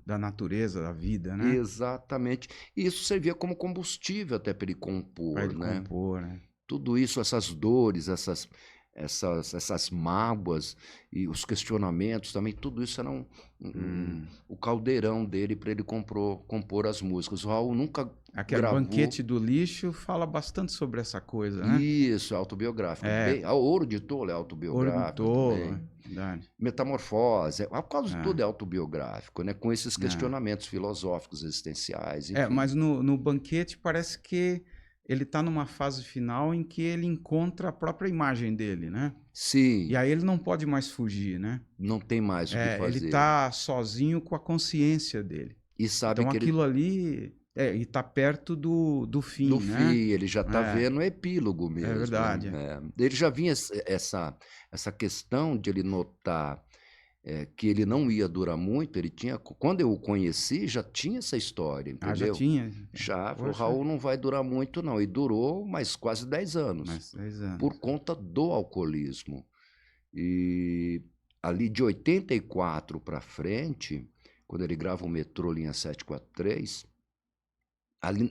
da natureza, da vida, né? Exatamente. E isso servia como combustível até para ele Para compor, ele né? compor, né? Tudo isso, essas dores, essas mágoas e os questionamentos também, tudo isso era o caldeirão dele para ele compor as músicas. O Raul nunca Aquele gravou. Banquete do Lixo fala bastante sobre essa coisa, né? Isso, é autobiográfico. É, Ouro de Tolo é Ouro do autobiográfico Tolo, também. verdade. Metamorfose, quase É, tudo é autobiográfico, né? Com esses é. questionamentos filosóficos, existenciais, É, enfim. mas no Banquete parece que ele está numa fase final em que ele encontra a própria imagem dele, né? E Sim, aí ele não pode mais fugir, né? não tem mais o que Ele fazer. está sozinho com a consciência dele. E sabe Então que ele aquilo ali e tá perto do do fim, né? fim, ele já está É, vendo o epílogo é mesmo. verdade. Ele já vinha essa questão de ele notar que ele não ia durar muito. Ele tinha, quando eu o conheci, já tinha essa história, Ah, já entendeu? tinha? Já falou, Poxa, Raul não vai durar muito não. E durou mais quase 10 anos mais 10 anos. por conta do alcoolismo. E ali de 84 para frente, quando ele grava o Metrô Linha 743, ali,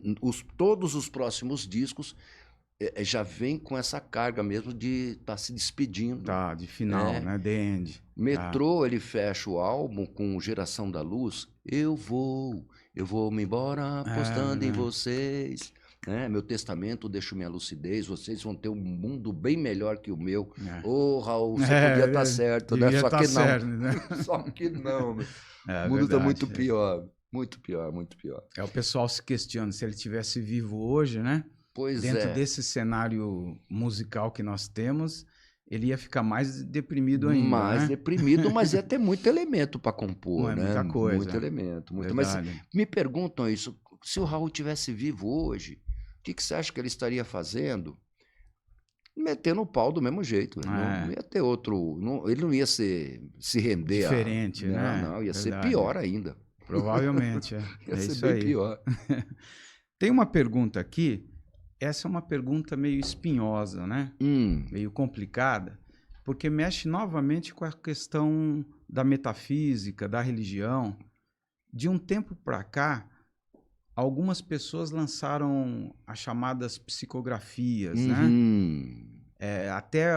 todos os próximos discos já vem com essa carga mesmo de estar se despedindo. Tá, de final, Né? né? The End. Tá. Metrô, ele fecha o álbum com Geração da Luz. Eu vou me embora apostando em Né? vocês. Né? Meu testamento, deixo minha lucidez. Vocês vão ter um mundo bem melhor que o meu. É. Ô, Raul, você podia estar certo, né? Devia Só tá que certo, não. né? Só que não. Né? É O mundo está verdade. muito pior. Muito pior, muito pior. O pessoal se questiona se ele tivesse vivo hoje, né? Pois Dentro é. desse cenário musical que nós temos, ele ia ficar mais deprimido ainda, Mais né? deprimido, mas ia ter muito elemento para compor, Não é né? muita coisa. Muito elemento. Muito. Verdade. Mas me perguntam isso, se o Raul tivesse vivo hoje, o que você acha que ele estaria fazendo? Metendo o pau do mesmo jeito. Não ia ter outro. Ele não ia se render Diferente, né? Não, ia ser Verdade. pior ainda. Provavelmente, Ia é ser isso bem aí. pior. Tem uma pergunta aqui, essa é uma pergunta meio espinhosa, né? Meio complicada, porque mexe novamente com a questão da metafísica, da religião. De um tempo para cá, algumas pessoas lançaram as chamadas psicografias, né? Até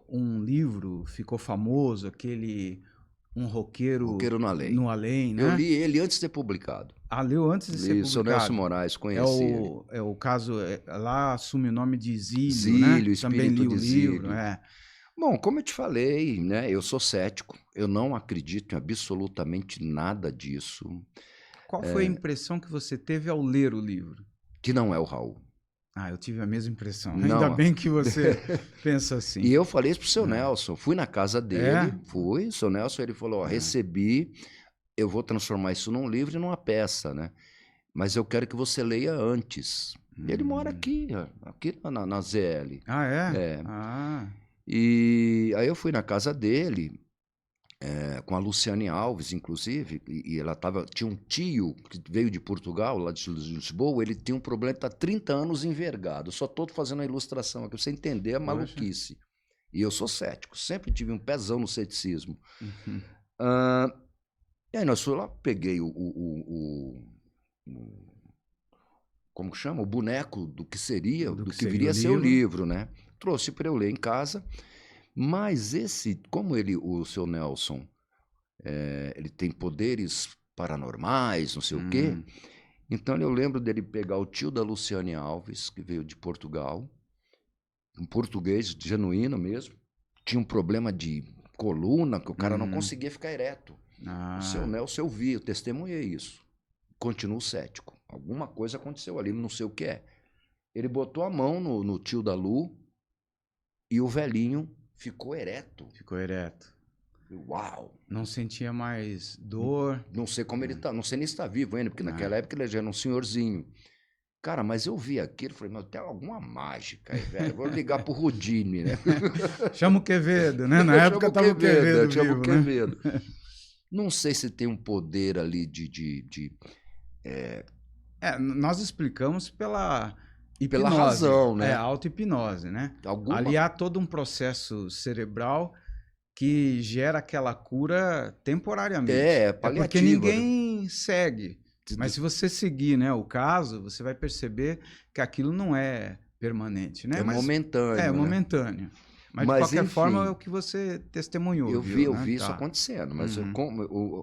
um livro ficou famoso, aquele Um Roqueiro Roqueiro no Além. no Além, né? Eu li ele antes de ser publicado. Leu antes de ser Li, o seu Nelson publicado. Moraes, conheci ele. É o caso, lá assume o nome de Zílio, Zílio, né? Também espírito li o de livro, Zílio. Bom, como eu te falei, né? Eu sou cético, eu não acredito em absolutamente nada disso. Qual foi a impressão que você teve ao ler o livro? Que não é o Raul. Eu tive a mesma impressão. Não. Ainda bem que você pensa assim. E eu falei isso pro seu Nelson, fui na casa dele, o seu Nelson, ele falou, ó, recebi, eu vou transformar isso num livro e numa peça, né? Mas eu quero que você leia antes. Ele mora aqui na ZL. Ah, é? E aí eu fui na casa dele, com a Luciane Alves, inclusive, e ela tinha um tio que veio de Portugal, lá de Lisboa, ele tinha um problema, está 30 anos envergado. Eu só estou fazendo a ilustração aqui, para você entender a maluquice. E eu sou cético, sempre tive um pezão no ceticismo. Uhum. E aí nós fui lá, peguei como que chama? O boneco do que seria, do que viria a ser o livro, né? Trouxe para eu ler em casa. Mas como o seu Nelson, ele tem poderes paranormais, não sei o quê, então eu lembro dele pegar o tio da Luciane Alves, que veio de Portugal, um português genuíno mesmo, tinha um problema de coluna, que o cara não conseguia ficar ereto. O seu Nelson, eu vi, eu testemunhei isso. Continuo cético. Alguma coisa aconteceu ali, não sei o que é. Ele botou a mão no tio da Lu e o velhinho ficou ereto. Ficou ereto. Uau! Não sentia mais dor. Não sei como ele tá, não sei nem se está vivo ainda, porque naquela época ele já era um senhorzinho. Cara, mas eu vi aquilo e falei, mas tem alguma mágica aí, velho. Vou ligar pro Rudine, né? Chama o Quevedo, né? Na época tava o Quevedo chama vivo, o Quevedo. Né? Não sei se tem um poder ali nós explicamos pela hipnose. Pela razão, né? Auto-hipnose, né? Ali há todo um processo cerebral que gera aquela cura temporariamente. Paliativa. Porque ninguém segue. Mas se você seguir, né, o caso, você vai perceber que aquilo não é permanente, né? Momentâneo. É momentâneo. Mas de qualquer forma é o que você testemunhou. Eu vi isso acontecendo, mas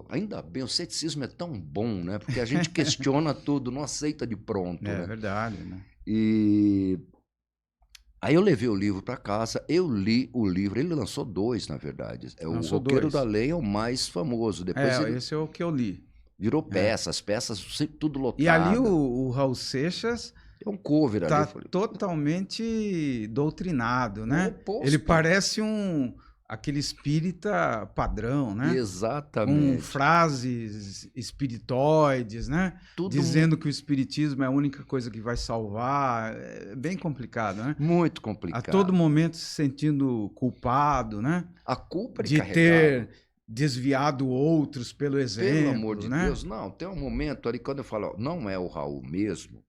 ainda bem, o ceticismo é tão bom, né? Porque a gente questiona tudo, não aceita de pronto. É né? Verdade, né? E aí eu levei o livro para casa, eu li o livro, ele lançou 2, na verdade. O Roqueiro da Lei é o mais famoso. Depois esse é o que eu li. Virou peças sempre tudo lotado. E ali o Raul Seixas é um cover tá ali. Totalmente doutrinado, né? Ele parece aquele espírita padrão, né? Exatamente. Com frases espiritoides, né? Dizendo que o espiritismo é a única coisa que vai salvar. É bem complicado, né? Muito complicado. A todo momento se sentindo culpado, né? A culpa de ter desviado outros pelo exemplo. Pelo amor de né? Deus, não. Tem um momento ali, quando eu falo, não é o Raul mesmo,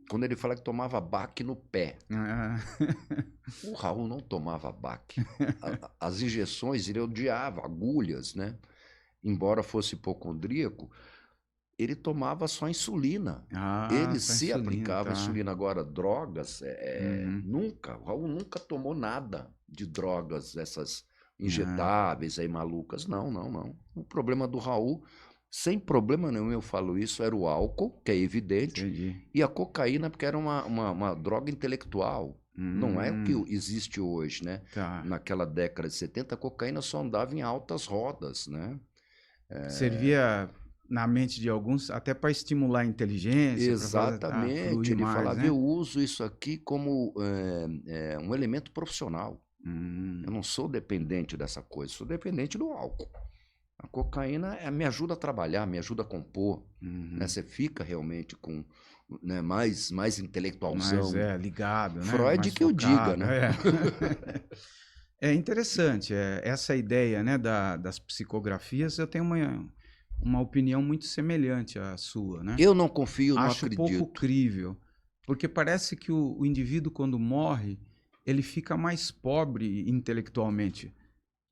quando ele fala que tomava baque no pé. O Raul não tomava baque. As injeções, ele odiava, agulhas, né? Embora fosse hipocondríaco, ele tomava só insulina. Ele se aplicava insulina. Agora, drogas, nunca. O Raul nunca tomou nada de drogas, essas injetáveis aí malucas. Não. O problema do Raul, sem problema nenhum, eu falo isso, era o álcool, que é evidente, e a cocaína, porque era uma droga intelectual. Não é o que existe hoje, né? Naquela década de 70, a cocaína só andava em altas rodas, né? Servia na mente de alguns até para estimular a inteligência. Exatamente. Ele falava, né? Eu uso isso aqui como um elemento profissional. Eu não sou dependente dessa coisa, sou dependente do álcool. A cocaína me ajuda a trabalhar, me ajuda a compor. Né? Você fica realmente com, né, mais intelectualzão. Mais ligado, né? Freud mais que focado, eu diga, né? É interessante. Essa ideia, né, das psicografias, eu tenho uma opinião muito semelhante à sua. Né? Eu não confio, não acredito. Acho pouco crível, porque parece que o indivíduo, quando morre, ele fica mais pobre intelectualmente.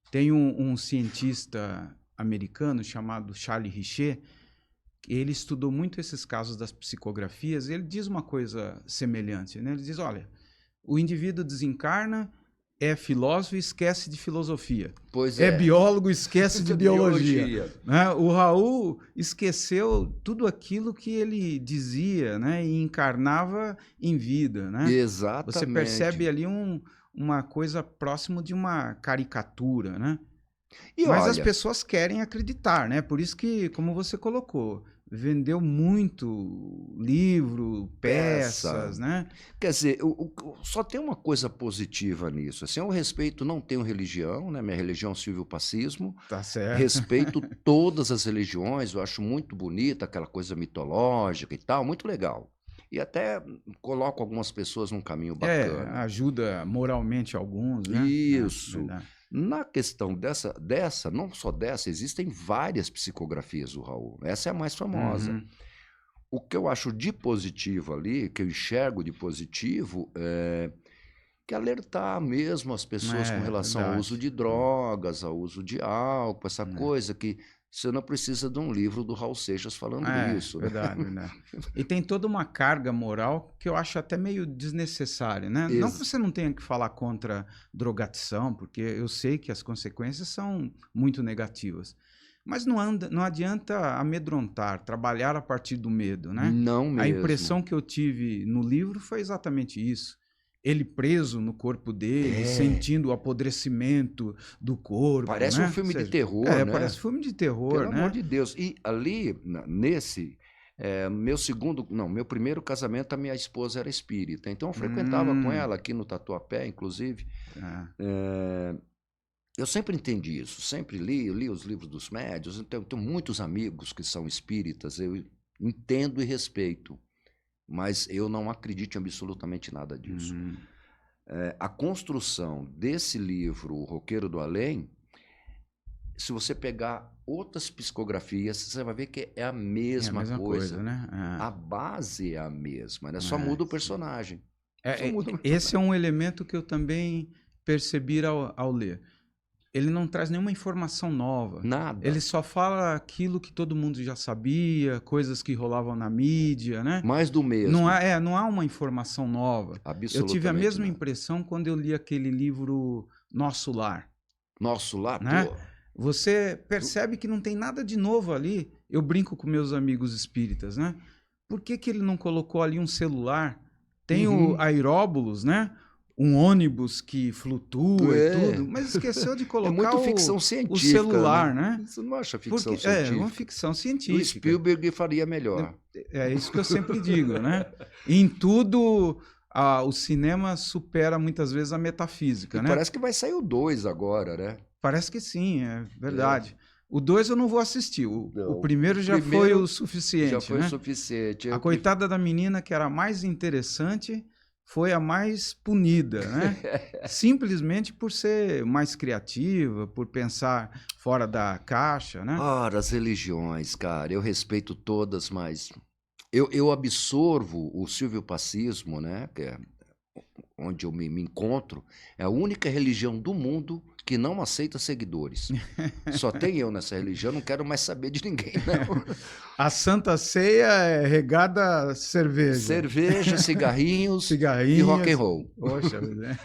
Tem um cientista americano chamado Charles Richer, ele estudou muito esses casos das psicografias, e ele diz uma coisa semelhante, né? Ele diz, olha, o indivíduo desencarna, é filósofo e esquece de filosofia. É biólogo e esquece de biologia. Né? O Raul esqueceu tudo aquilo que ele dizia, né? E encarnava em vida. Né? Exatamente. Você percebe ali uma coisa próximo de uma caricatura, né? Mas as pessoas querem acreditar, né? Por isso que, como você colocou, vendeu muito livro, peças, né? Quer dizer, só tem uma coisa positiva nisso. Assim, eu respeito, não tenho religião, né? Minha religião é o silvio-pacismo. Tá certo. Respeito todas as religiões, eu acho muito bonita aquela coisa mitológica e tal, muito legal. E até coloco algumas pessoas num caminho bacana. Ajuda moralmente alguns, né? Isso. Na questão dessa, não só dessa, existem várias psicografias do Raul. Essa é a mais famosa. Uhum. O que eu acho de positivo ali, que eu enxergo de positivo, é que alertar mesmo as pessoas com relação ao uso Verdade. de drogas, ao uso de álcool, essa É. coisa que você não precisa de um livro do Raul Seixas falando isso, né? Verdade, verdade. E tem toda uma carga moral que eu acho até meio desnecessária, né? Não que Ex- você não tenha que falar contra drogadição, porque eu sei que as consequências são muito negativas. Mas não adianta amedrontar, trabalhar a partir do medo, né? Não A mesmo. impressão que eu tive no livro foi exatamente isso. Ele preso no corpo dele, É, sentindo o apodrecimento do corpo, parece um né? Ou filme de seja, terror, parece né? filme de terror, Pelo amor né? de Deus. E ali, nesse, meu primeiro casamento, a minha esposa era espírita. Então eu frequentava com Hum, ela aqui no Tatuapé, inclusive. ah, Eu sempre entendi isso, sempre li os livros dos médiuns, então tenho muitos amigos que são espíritas, eu entendo e respeito, mas eu não acredito em absolutamente nada disso. hum. A construção desse livro, O Roqueiro do Além, se você pegar outras psicografias, você vai ver que é a É a mesma mesma coisa, coisa. né? A base é a mesma, né? Só É, muda o sim. personagem. Só muda o Esse é personagem. um elemento que eu também percebi ao ler. Ele não traz nenhuma informação nova. Ele Nada. só fala aquilo que todo mundo já sabia, coisas que rolavam na mídia, né? Mais do mesmo. Não há uma informação nova. Eu tive a Absolutamente mesma nada. impressão quando eu li aquele livro Nosso Lar, Nosso lá, né? pô. Você percebe que não tem nada de novo ali. Eu brinco com meus amigos espíritas, né? Por que que ele não colocou ali um celular? Tem o Uhum. Aeróbulos, né? Um ônibus que flutua e É. tudo, mas esqueceu de É colocar muito ficção o científica, celular, né? né? Você não acha ficção Porque é uma científica? ficção O científica. Spielberg faria melhor. É isso que eu sempre digo, né? Em tudo, o cinema supera muitas vezes a E metafísica, né? parece que vai sair o 2 agora, né? Parece que sim, é É. verdade. O 2 eu não vou assistir. O Não, o primeiro já foi o primeiro já suficiente, foi o né? suficiente. A coitada da menina, que era a mais interessante, foi a mais punida, né? Simplesmente por ser mais criativa, por pensar fora da caixa, né? Ora, as religiões, cara, eu respeito todas, mas eu absorvo o silvio-passismo, né? Que é onde eu me encontro, é a única religião do mundo que não aceita seguidores. Só tem eu nessa religião, não quero mais saber de ninguém, não. A Santa Ceia é regada a cerveja, Cerveja, cigarrinhos e rock and cigarrinhos. roll. Poxa, vida.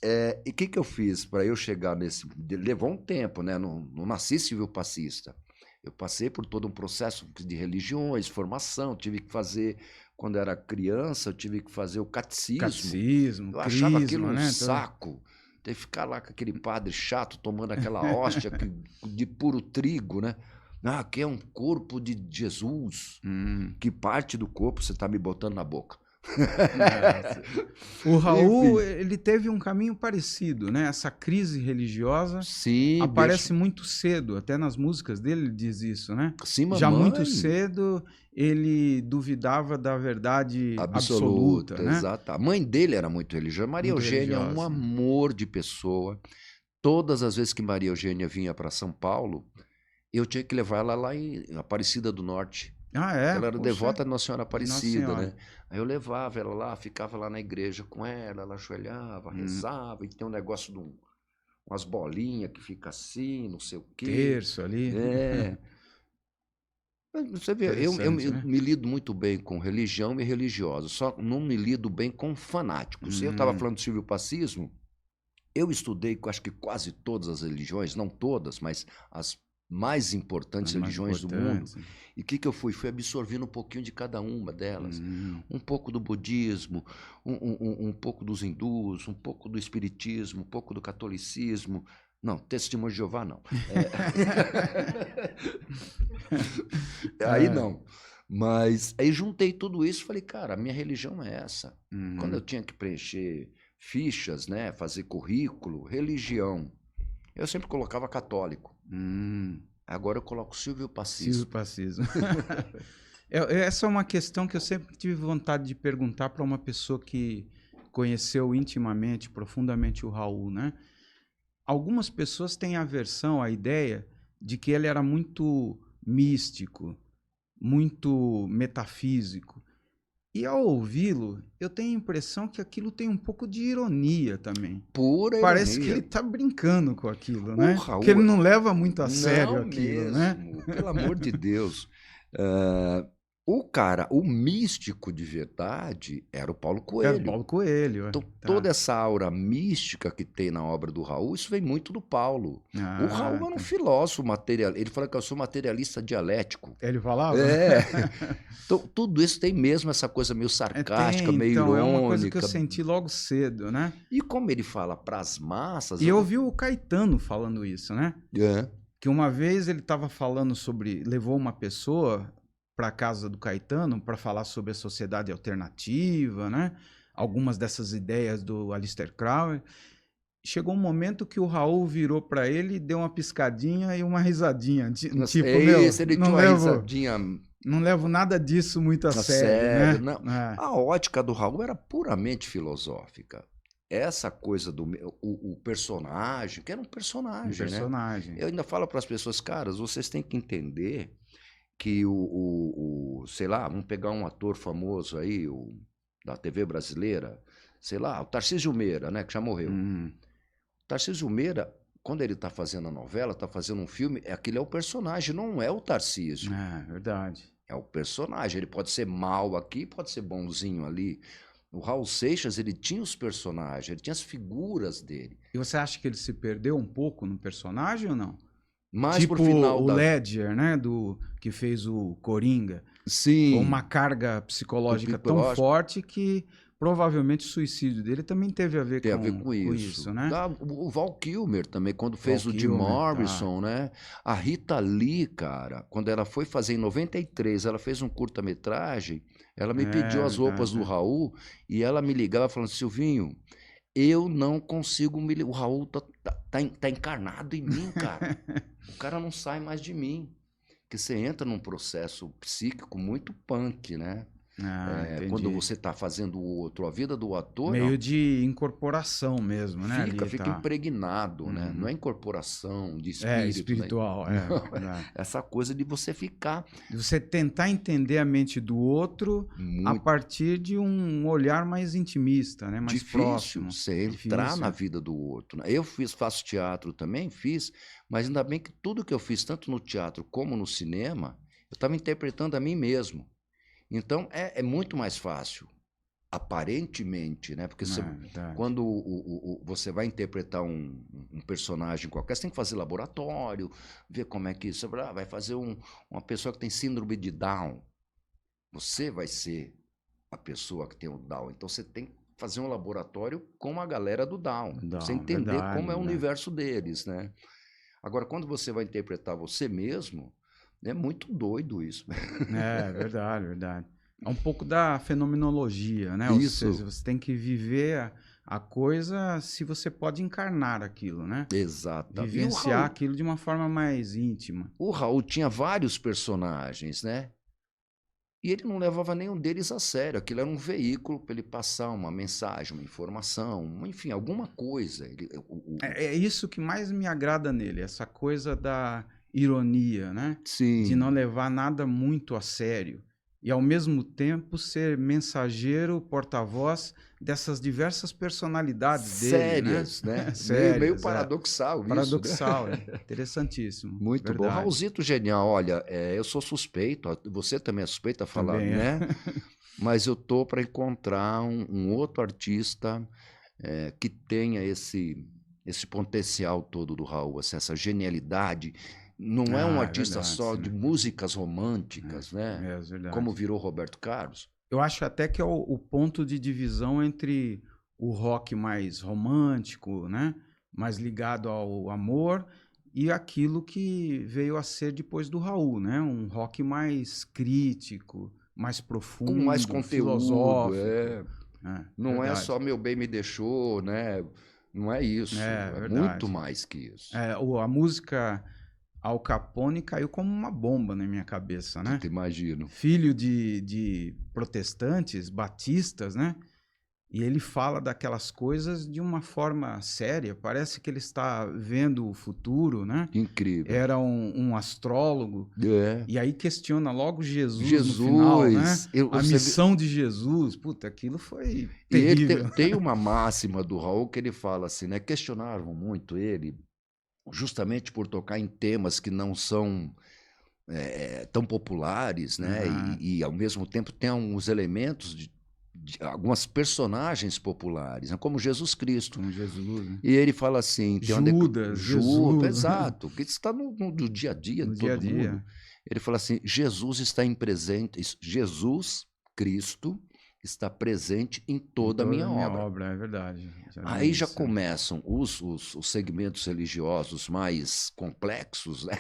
E o que eu fiz para eu chegar nesse... Levou um tempo, né? Não nasci civil passista. Eu passei por todo um processo de religiões, formação, tive que fazer... Quando era criança, eu tive que fazer o catecismo. Catecismo, Eu achava aquilo crisma, um né? saco. Ter que ficar lá com aquele padre chato tomando aquela hóstia de puro trigo, né? Ah, que é um corpo de Jesus. Que parte do corpo você está me botando na boca? O Raul, Enfim. ele teve um caminho parecido, né? Essa crise religiosa Sim, aparece muito cedo, até nas músicas dele ele diz isso, né? Sim, Já muito mamãe. cedo ele duvidava da verdade absoluta, Absoluta, né? exato. A mãe dele era muito religiosa. Maria Muito Eugênia é um religiosa. amor de pessoa. Todas as vezes que Maria Eugênia vinha para São Paulo, eu tinha que levar ela lá em Aparecida do Norte. Ah, é? Ela era Poxa, devota de Nossa Senhora de Nossa Aparecida, Senhora. né? Aí eu levava ela lá, ficava lá na igreja com ela ajoelhava, rezava, e tem um negócio de umas bolinhas que fica assim, não sei o quê. Terço ali. É. Você vê, eu Interessante, né? me lido muito bem com religião e religiosos, só não me lido bem com fanáticos. Eu estava falando do silvio-passismo, eu estudei, acho que quase todas as religiões, não todas, mas as mais importantes As mais religiões do mundo. importantes. E o que eu fui? Fui absorvendo um pouquinho de cada uma delas. Um pouco do budismo, um pouco dos hindus, um pouco do espiritismo, um pouco do catolicismo. Não, Testemunho de Jeová não. Aí não. Mas aí juntei tudo isso e falei, cara, a minha religião é essa. Quando eu tinha que preencher fichas, né, fazer currículo, religião, eu sempre colocava católico. Agora eu coloco silvio-passismo. Silvio-passismo. Essa é uma questão que eu sempre tive vontade de perguntar para uma pessoa que conheceu intimamente, profundamente o Raul, né? algumas pessoas têm aversão à ideia de que ele era muito místico, muito metafísico. E ao ouvi-lo, eu tenho a impressão que aquilo tem um pouco de ironia também. Pura Parece que ironia. ele está brincando com aquilo, O né? Raul Que ele não leva muito a sério não aquilo, né? mesmo, pelo amor de Deus. O cara, o místico de verdade era o Paulo Era o Coelho. Paulo Coelho. Então, Tá. toda essa aura mística que tem na obra do Raul, isso vem muito do Paulo. O Raul era um Tá. filósofo material. Ele fala que eu sou materialista dialético. Ele falava? É. Então, tudo isso tem mesmo essa coisa meio sarcástica, meio então, irônica. é uma coisa que eu senti logo cedo, né? E como ele fala para as massas... E eu ouvi o Caetano falando isso, né? Que uma vez ele estava falando sobre... Levou uma pessoa para a casa do Caetano para falar sobre a sociedade alternativa, né? Algumas dessas ideias do Aleister Crowley. Chegou um momento que o Raul virou para ele, deu uma piscadinha e uma risadinha. Tipo, Esse, ele tinha uma risadinha... Não levo nada disso muito a sério, né? Não. A ótica do Raul era puramente filosófica. Essa coisa do o personagem, que era um personagem, né? Eu ainda falo para as pessoas, caras, vocês têm que entender que sei lá, vamos pegar um ator famoso aí, da TV brasileira, sei lá, o Tarcísio Meira, né, que já morreu. O Tarcísio Meira, quando ele está fazendo a novela, está fazendo um filme, aquele é o personagem, não é o Tarcísio. É, verdade. É o personagem, ele pode ser mal aqui, pode ser bonzinho ali. O Raul Seixas, ele tinha os personagens, ele tinha as figuras dele. E você acha que ele se perdeu um pouco no personagem ou não? Mas tipo pro final o Ledger, né, que fez o Coringa. Sim. Foi uma carga psicológica tão forte que provavelmente o suicídio dele também teve a ver, com isso, né? O Val Kilmer também, quando fez o Jim Morrison, né? A Rita Lee, cara, quando ela foi fazer em 93, ela fez um curta-metragem, ela me pediu as roupas do Raul e ela me ligava falando, Silvinho, eu não consigo me... O Raul tá encarnado em mim, cara. O cara não sai mais de mim. Porque você entra num processo psíquico muito punk, né? Quando você está fazendo o outro, a vida do ator... Meio de incorporação mesmo, né? Fica impregnado, né? Não é incorporação de espírito. É, espiritual. Né? Essa coisa de você ficar... De você tentar entender a mente do outro a partir de um olhar mais intimista, né? Mais próximo. Você entrar na vida do outro. Né? Eu faço teatro também, mas ainda bem que tudo que eu fiz, tanto no teatro como no cinema, eu estava interpretando a mim mesmo. Então, é muito mais fácil, aparentemente, né? Porque quando você vai interpretar um personagem qualquer, você tem que fazer laboratório, ver como é que isso... vai fazer uma pessoa que tem síndrome de Down. Você vai ser a pessoa que tem o Down. Então, você tem que fazer um laboratório com a galera do Down. Você entender como é o universo deles, né? Agora, quando você vai interpretar você mesmo... É muito doido isso. É verdade. É um pouco da fenomenologia, né? Isso. Ou seja, você tem que viver a coisa se você pode encarnar aquilo, né? Exato. Vivenciar aquilo de uma forma mais íntima. O Raul tinha vários personagens, né? E ele não levava nenhum deles a sério. Aquilo era um veículo para ele passar uma mensagem, uma informação, enfim, alguma coisa. É isso que mais me agrada nele, essa coisa da... ironia, né? Sim. De não levar nada muito a sério. E, ao mesmo tempo, ser mensageiro, porta-voz dessas diversas personalidades dele. Sérias, né? Sérias, meio paradoxal isso. Paradoxal, né? Interessantíssimo. Muito verdade. Bom. Raulzito genial. Olha, eu sou suspeito, você também é suspeito a falar, também, né? Mas eu tô para encontrar um outro artista que tenha esse potencial todo do Raul, assim, essa genialidade. Não é um artista só de músicas românticas, né? Verdade. Como virou Roberto Carlos. Eu acho até que é o ponto de divisão entre o rock mais romântico, né? Mais ligado ao amor, e aquilo que veio a ser depois do Raul, né? Um rock mais crítico, mais profundo, com mais conteúdo, filosófico. Não é só Meu Bem Me Deixou, né? Não é isso. É muito mais que isso. A música Al Capone caiu como uma bomba na minha cabeça, né? Eu te imagino. Filho de protestantes, batistas, né? E ele fala daquelas coisas de uma forma séria, parece que ele está vendo o futuro, né? Incrível. Era um astrólogo, É. e aí questiona logo Jesus no final, né? Jesus. A missão de Jesus. Puta, aquilo foi E ele terrível. tem uma máxima do Raul que ele fala assim, né? Questionaram muito ele, justamente por tocar em temas que não são tão populares, né? Ah, E, ao mesmo tempo tem alguns elementos de algumas personagens populares, né? Como Jesus Cristo. com Jesus, né? E ele fala assim, tem Judas, Judas, Jesus, exato, que está no dia a dia no de dia a todo mundo. dia. Ele fala assim, Jesus está presente, Jesus Cristo está presente em toda a minha obra. É verdade. Aí já começam os segmentos religiosos mais complexos, né?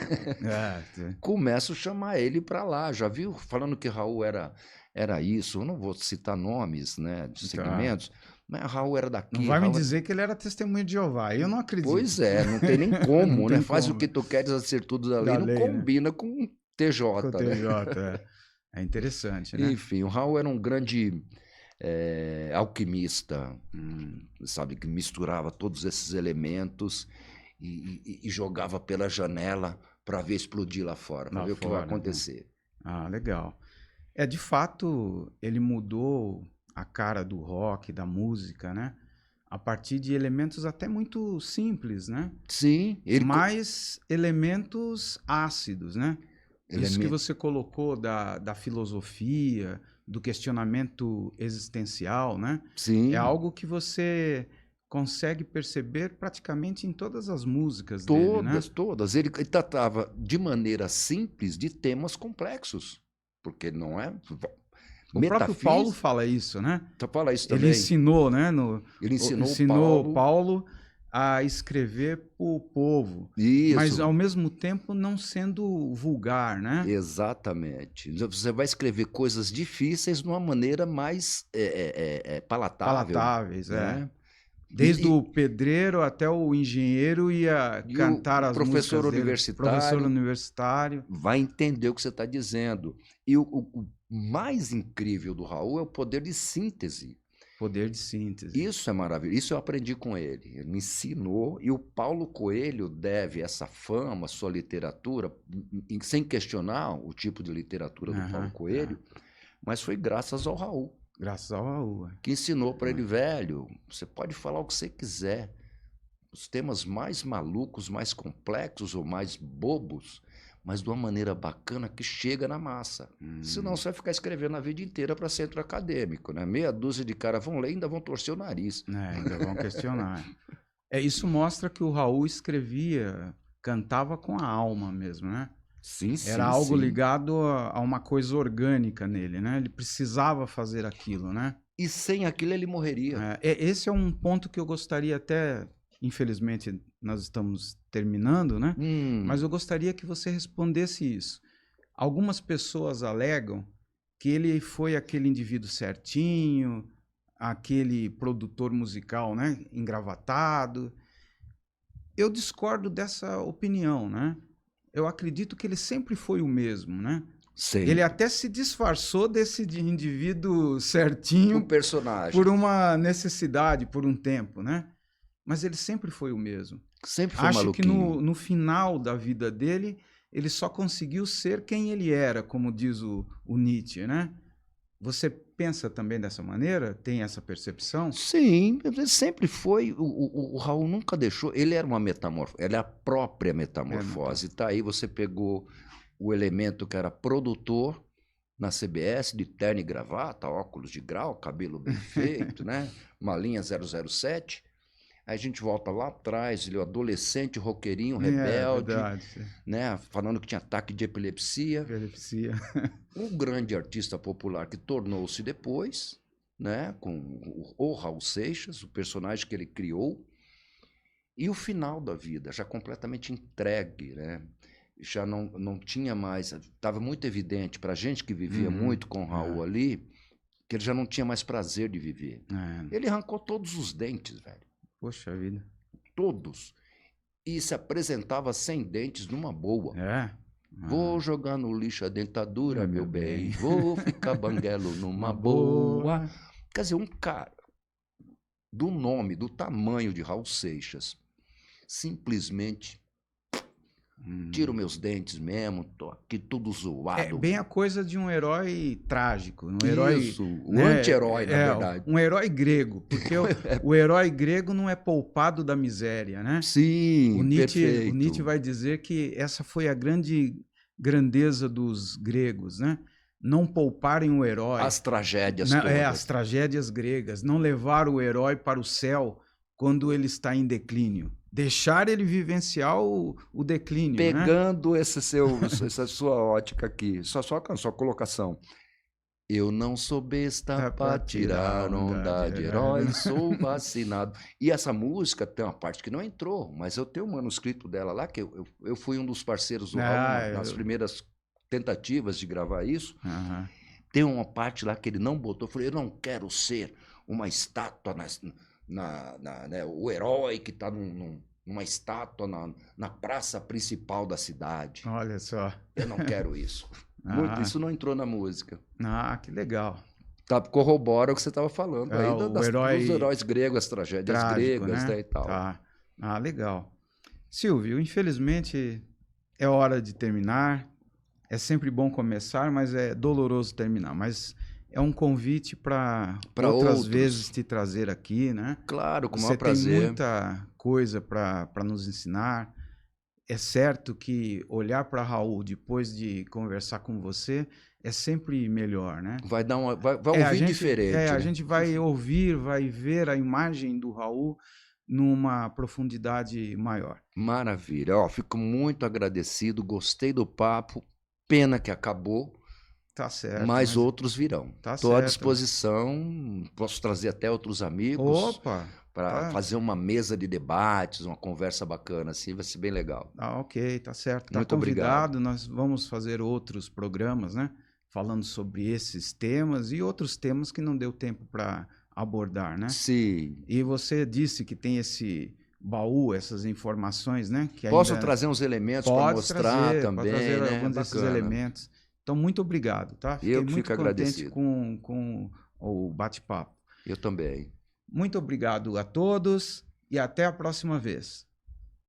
Começam a chamar ele para lá. Já viu? Falando que Raul era isso. Eu não vou citar nomes, né, de segmentos, mas Raul era daqui. Não vai Raul me dizer que ele era testemunha de Jeová. Eu não acredito. Pois é, não tem nem como, tem né? Faz como. o que tu queres a ser tudo da lei, não combina, né? Com TJ, com né? TJ, é interessante, né? Enfim, o Raul era um grande alquimista, sabe, que misturava todos esses elementos e jogava pela janela para ver explodir lá fora, para ver o que vai acontecer. Ah, legal. De fato, ele mudou a cara do rock, da música, né? A partir de elementos até muito simples, né? Sim. Mas elementos ácidos, né? Isso que você colocou da filosofia, do questionamento existencial, né? Sim. É algo que você consegue perceber praticamente em todas as músicas dele, né? Todas. Ele tratava de maneira simples de temas complexos, porque não é... O próprio Paulo fala isso, né? Fala isso também. Ele ensinou, né? Ele ensinou Paulo a escrever para o povo, isso. Mas ao mesmo tempo não sendo vulgar, né? Exatamente. Você vai escrever coisas difíceis de uma maneira mais palatável. Palatáveis, né? Desde o pedreiro até o engenheiro ia cantar as professor músicas universitário, dele. Professor universitário vai entender o que você está dizendo. E o mais incrível do Raul é o poder de síntese. Poder de síntese. Isso é maravilhoso. Isso eu aprendi com ele. Ele me ensinou. E o Paulo Coelho deve essa fama, sua literatura, sem questionar o tipo de literatura do Paulo Coelho, mas foi graças ao Raul. Graças ao Raul. Que ensinou para ele, velho, você pode falar o que você quiser. Os temas mais malucos, mais complexos ou mais bobos, mas de uma maneira bacana que chega na massa. Senão você vai ficar escrevendo a vida inteira para centro acadêmico, né? Meia dúzia de caras vão ler e ainda vão torcer o nariz. Ainda vão questionar. Isso mostra que o Raul escrevia, cantava com a alma mesmo, né? Sim, Era algo ligado a uma coisa orgânica nele, né? Ele precisava fazer aquilo, né? E sem aquilo ele morreria. Esse é um ponto que eu gostaria até... Infelizmente, nós estamos terminando, né? Mas eu gostaria que você respondesse isso. Algumas pessoas alegam que ele foi aquele indivíduo certinho, aquele produtor musical, né? Engravatado. Eu discordo dessa opinião, né? Eu acredito que ele sempre foi o mesmo, né? Sempre. Ele até se disfarçou desse indivíduo certinho... O personagem. Por uma necessidade, por um tempo, né? Mas ele sempre foi o mesmo. Sempre foi maluquinho. Acho que no final da vida dele, ele só conseguiu ser quem ele era, como diz o Nietzsche, né? Você pensa também dessa maneira? Tem essa percepção? Sim, ele sempre foi. O Raul nunca deixou. Ele era uma metamorfose, ele é a própria metamorfose. Tá aí, você pegou o elemento que era produtor na CBS, de terno e gravata, óculos de grau, cabelo bem feito, né? Uma linha 007. Aí a gente volta lá atrás, ele é um adolescente, roqueirinho, rebelde, né? Falando que tinha ataque de epilepsia. Um grande artista popular que tornou-se depois, né? Com o Raul Seixas, o personagem que ele criou. E o final da vida, já completamente entregue, né? Já não tinha mais... Estava muito evidente para a gente que vivia muito com o Raul ali, que ele já não tinha mais prazer de viver. Ele arrancou todos os dentes, velho. Poxa vida. Todos. E se apresentava sem dentes numa boa. Vou jogar no lixo a dentadura, meu bem. Vou ficar banguelo numa boa. Quer dizer, um cara do nome, do tamanho de Raul Seixas, simplesmente tiro meus dentes mesmo, tô aqui tudo zoado. É bem a coisa de um herói trágico, um herói, Isso, o né, anti-herói, na verdade. um herói grego, porque o herói grego não é poupado da miséria, né? Sim, O perfeito. Nietzsche vai dizer que essa foi a grandeza dos gregos, né? Não pouparem o herói. As tragédias Né? todas. As tragédias gregas. Não levar o herói para o céu quando ele está em declínio. Deixar ele vivenciar o declínio. Pegando né? Essa sua ótica aqui, sua colocação. Eu não sou besta para tirar onda de herói, sou vacinado. E essa música tem uma parte que não entrou, mas eu tenho um manuscrito dela lá, que eu fui um dos parceiros do Raul nas primeiras tentativas de gravar isso. Tem uma parte lá que ele não botou, eu falei, eu não quero ser uma estátua, né, o herói que está numa estátua na praça principal da cidade. Olha só. Eu não quero isso. Isso não entrou na música. Que legal. Corrobora o que você estava falando aí dos heróis gregos, as tragédias gregas, né? E tal. Legal. Silvio, infelizmente é hora de terminar. É sempre bom começar, mas é doloroso terminar. Mas é um convite para outras vezes te trazer aqui, né? Claro, com o maior prazer. Você tem muita coisa para nos ensinar. É certo que olhar para Raul depois de conversar com você é sempre melhor, né? Vai ouvir diferente. A né? gente vai ouvir, vai ver a imagem do Raul numa profundidade maior. Maravilha. Fico muito agradecido, gostei do papo. Pena que acabou. Tá certo. Mas outros virão. Estou à disposição. Posso trazer até outros amigos. Para fazer uma mesa de debates, uma conversa bacana, assim, vai ser bem legal. Ok, tá certo. Tá muito convidado, obrigado. Nós vamos fazer outros programas, né? Falando sobre esses temas e outros temas que não deu tempo para abordar, né? Sim. E você disse que tem esse baú, essas informações, né? Que Posso trazer uns elementos para mostrar também, pode trazer né? alguns desses elementos. Então, muito obrigado, tá? Fiquei muito fico contente agradecido com o bate-papo. Eu também. Muito obrigado a todos e até a próxima vez.